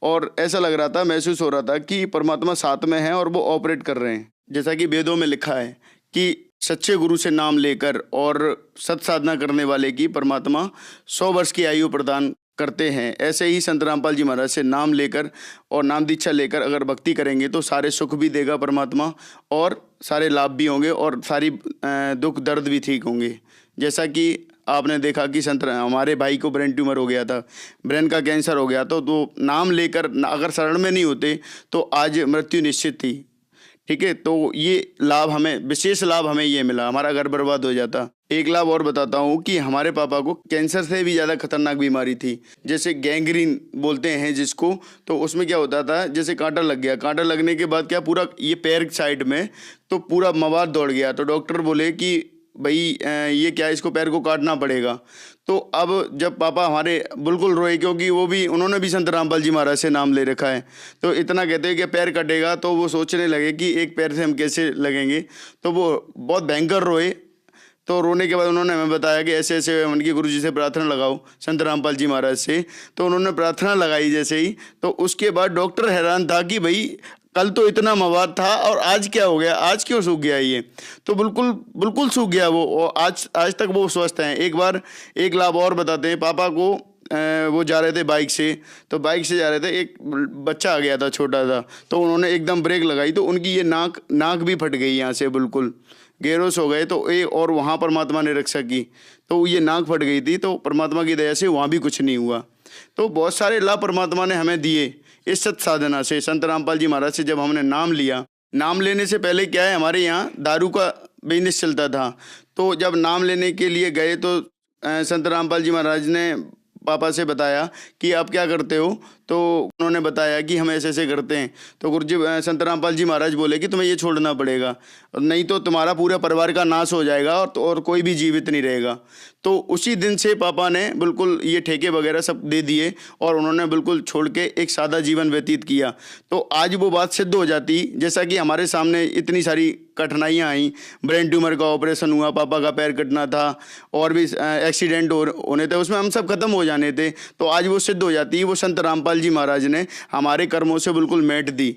और ऐसा लग रहा था, महसूस हो रहा था कि परमात्मा साथ में है और वो ऑपरेट कर रहे हैं। जैसा कि वेदों में लिखा है कि सच्चे गुरु से नाम लेकर और सत साधना करने वाले की परमात्मा 100 वर्ष की आयु प्रदान करते हैं। ऐसे ही संत रामपाल जी महाराज से नाम लेकर और नाम दीक्षा लेकर अगर भक्ति करेंगे तो सारे सुख भी देगा परमात्मा और सारे लाभ भी होंगे और सारी दुख दर्द भी ठीक होंगे। जैसा कि आपने देखा कि हमारे भाई को ब्रेन ट्यूमर हो गया था, ब्रेन का कैंसर हो गया, तो नाम लेकर अगर शरण में नहीं होते तो आज मृत्यु निश्चित थी। ठीक है, तो ये लाभ हमें, विशेष लाभ हमें ये मिला, हमारा घर बर्बाद हो जाता। एक लाभ और बताता हूँ कि हमारे पापा को कैंसर से भी ज़्यादा खतरनाक बीमारी थी, जैसे गैंग्रीन बोलते हैं जिसको। तो उसमें क्या होता था, जैसे कांटा लग गया, कांटा लगने के बाद क्या पूरा ये पैर साइड में तो पूरा मवाद दौड़ गया। तो डॉक्टर बोले कि भाई ये क्या, इसको पैर को काटना पड़ेगा। तो अब जब पापा हमारे बिल्कुल रोए, क्योंकि उन्होंने भी संत रामपाल जी महाराज से नाम ले रखा है, तो इतना कहते हैं कि पैर कटेगा, तो वो सोचने लगे कि एक पैर से हम कैसे लगेंगे। तो वो बहुत भयंकर रोए। तो रोने के बाद उन्होंने हमें बताया कि ऐसे ऐसे उनकी गुरुजी से प्रार्थना लगाओ, संत रामपाल जी महाराज से। तो उन्होंने प्रार्थना लगाई जैसे ही, तो उसके बाद डॉक्टर हैरान था कि भाई कल तो इतना मवाद था और आज क्या हो गया, आज क्यों सूख गया ये। तो बिल्कुल सूख गया वो, और आज तक वो स्वस्थ हैं। एक लाभ और बताते हैं, पापा को वो जा रहे थे बाइक से, तो बाइक से जा रहे थे, एक बच्चा आ गया था छोटा सा, तो उन्होंने एकदम ब्रेक लगाई तो उनकी ये नाक भी फट गई यहाँ से, बिल्कुल गेरोस हो गए। तो ये और वहाँ परमात्मा ने रक्षा की, तो ये नाक फट गई थी, तो परमात्मा की दया से वहाँ भी कुछ नहीं हुआ। तो बहुत सारे लाभ परमात्मा ने हमें दिए इस सत साधना से। संत रामपाल जी महाराज से जब हमने नाम लिया, नाम लेने से पहले क्या है, हमारे यहाँ दारू का बिजनेस चलता था। तो जब नाम लेने के लिए गए तो संत रामपाल जी महाराज ने पापा से बताया कि आप क्या करते हो, तो उन्होंने बताया कि हम ऐसे ऐसे करते हैं। तो गुरुजी संत रामपाल जी महाराज बोले कि तुम्हें ये छोड़ना पड़ेगा, नहीं तो तुम्हारा पूरा परिवार का नाश हो जाएगा और कोई भी जीवित नहीं रहेगा। तो उसी दिन से पापा ने बिल्कुल ये ठेके वगैरह सब दे दिए और उन्होंने बिल्कुल छोड़ के एक सादा जीवन व्यतीत किया। तो आज वो बात सिद्ध हो जाती, जैसा कि हमारे सामने इतनी सारी कठिनाइयाँ आई, ब्रेन ट्यूमर का ऑपरेशन हुआ, पापा का पैर कटना था और भी एक्सीडेंट होने थे, उसमें हम सब खत्म हो जाने थे। तो आज वो सिद्ध हो जाती, वो संत रामपाल जी महाराज ने हमारे कर्मों से बिल्कुल मेट दी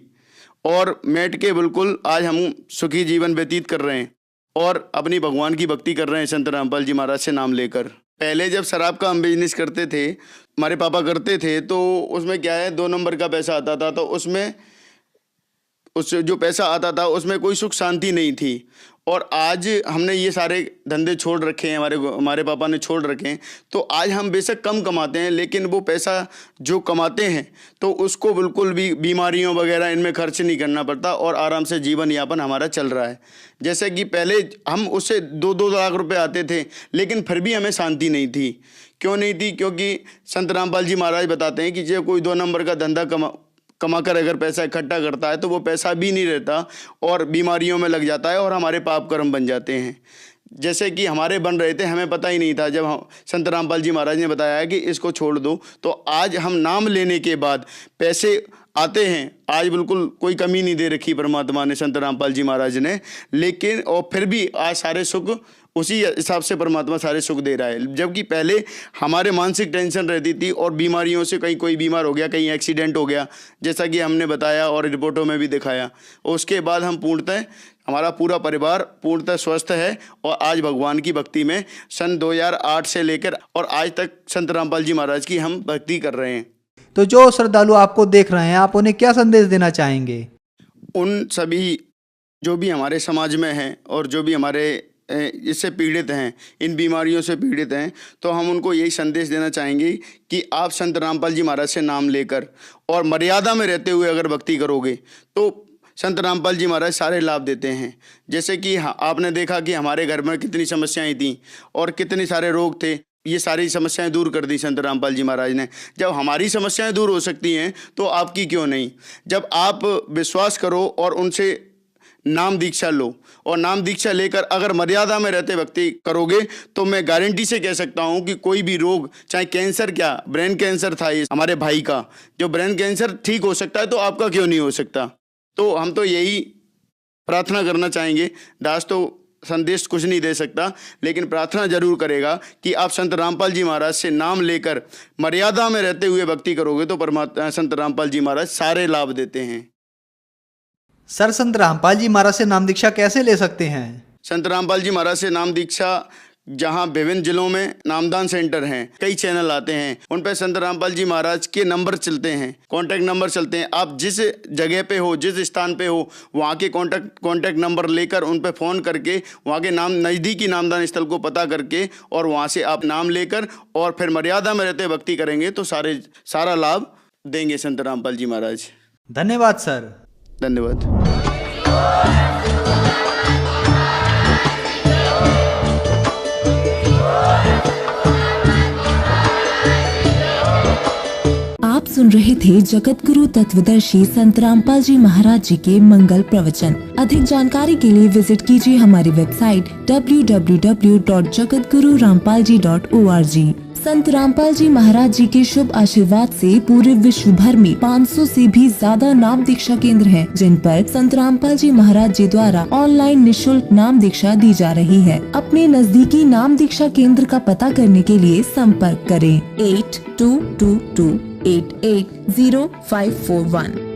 और मेट के बिल्कुल आज हम सुखी जीवन व्यतीत कर रहे हैं और अपनी भगवान की भक्ति कर रहे हैं संत रामपाल जी महाराज से नाम लेकर। पहले जब शराब का हम बिजनेस करते थे, हमारे पापा करते थे, तो उसमें क्या है 2 नंबर का पैसा आता था, तो उसमें जो पैसा आता था उसमें कोई सुख शांति नहीं थी। और आज हमने ये सारे धंधे छोड़ रखे हैं, हमारे पापा ने छोड़ रखे हैं। तो आज हम बेशक कम कमाते हैं, लेकिन वो पैसा जो कमाते हैं तो उसको बिल्कुल भी बीमारियों वगैरह इनमें खर्च नहीं करना पड़ता और आराम से जीवन यापन हमारा चल रहा है। जैसे कि पहले हम उससे 2-2 लाख रुपए आते थे, लेकिन फिर भी हमें शांति नहीं थी। क्यों नहीं थी? क्योंकि संत रामपाल जी महाराज बताते हैं कि जब कोई 2 नंबर का धंधा कमाकर अगर पैसा इकट्ठा करता है तो वो पैसा भी नहीं रहता और बीमारियों में लग जाता है और हमारे पाप कर्म बन जाते हैं। जैसे कि हमारे बन रहे थे, हमें पता ही नहीं था। जब संत रामपाल जी महाराज ने बताया कि इसको छोड़ दो, तो आज हम नाम लेने के बाद पैसे आते हैं। आज बिल्कुल कोई कमी नहीं दे रखी परमात्मा ने, संत रामपाल जी महाराज ने, लेकिन और फिर भी आज सारे सुख उसी हिसाब से परमात्मा सारे सुख दे रहा है। जबकि पहले हमारे मानसिक टेंशन रहती थी और बीमारियों से कहीं कोई बीमार हो गया, कहीं एक्सीडेंट हो गया, जैसा कि हमने बताया और रिपोर्टों में भी दिखाया। उसके बाद हम पूर्णतः, हमारा पूरा परिवार पूर्णतः स्वस्थ है और आज भगवान की भक्ति में सन 2008 से लेकर और आज तक संत रामपाल जी महाराज की हम भक्ति कर रहे हैं। तो जो श्रद्धालु आपको देख रहे हैं, आप उन्हें क्या संदेश देना चाहेंगे? उन सभी जो भी हमारे समाज में हैं और जो भी हमारे इससे पीड़ित हैं, इन बीमारियों से पीड़ित हैं, तो हम उनको यही संदेश देना चाहेंगे कि आप संत रामपाल जी महाराज से नाम लेकर और मर्यादा में रहते हुए अगर भक्ति करोगे तो संत रामपाल जी महाराज सारे लाभ देते हैं। जैसे कि आपने देखा कि हमारे घर में कितनी समस्याएं थीं और कितने सारे रोग थे, ये सारी समस्याएं दूर कर दी संत रामपाल जी महाराज ने। जब हमारी समस्याएं दूर हो सकती हैं तो आपकी क्यों नहीं? जब आप विश्वास करो और उनसे नाम दीक्षा लो और नाम दीक्षा लेकर अगर मर्यादा में रहते भक्ति करोगे तो मैं गारंटी से कह सकता हूं कि कोई भी रोग, चाहे कैंसर, क्या ब्रेन कैंसर था ये हमारे भाई का, जो ब्रेन कैंसर ठीक हो सकता है तो आपका क्यों नहीं हो सकता? तो हम तो यही प्रार्थना करना चाहेंगे। दास तो संदेश कुछ नहीं दे सकता, लेकिन प्रार्थना जरूर करेगा कि आप संत रामपाल जी महाराज से नाम लेकर मर्यादा में रहते हुए भक्ति करोगे तो परमात्मा संत रामपाल जी महाराज सारे लाभ देते हैं। सर, संत रामपाल जी महाराज से नाम दीक्षा कैसे ले सकते हैं? संत रामपाल जी महाराज से नाम दीक्षा, जहां विभिन्न जिलों में नामदान सेंटर हैं, कई चैनल आते हैं, उन पर संत रामपाल जी महाराज के नंबर चलते हैं, कॉन्टैक्ट नंबर चलते हैं। आप जिस जगह पे हो, जिस स्थान पे हो, वहाँ के कॉन्टैक्ट नंबर लेकर उन पर फ़ोन करके वहाँ के नज़दीकी नामदान स्थल को पता करके और वहाँ से आप नाम लेकर और फिर मर्यादा में रहते भक्ति करेंगे तो सारा लाभ देंगे संत रामपाल जी महाराज। धन्यवाद सर। धन्यवाद। आप सुन रहे थे जगत गुरु तत्वदर्शी संत रामपाल जी महाराज जी के मंगल प्रवचन। अधिक जानकारी के लिए विजिट कीजिए हमारी वेबसाइट www.jagatgururampalji.org। संत रामपाल जी महाराज जी के शुभ आशीर्वाद से पूरे विश्व भर में 500 से भी ज्यादा नाम दीक्षा केंद्र हैं, जिन पर संत रामपाल जी महाराज जी द्वारा ऑनलाइन निःशुल्क नाम दीक्षा दी जा रही है। अपने नजदीकी नाम दीक्षा केंद्र का पता करने के लिए संपर्क करें 8222880541।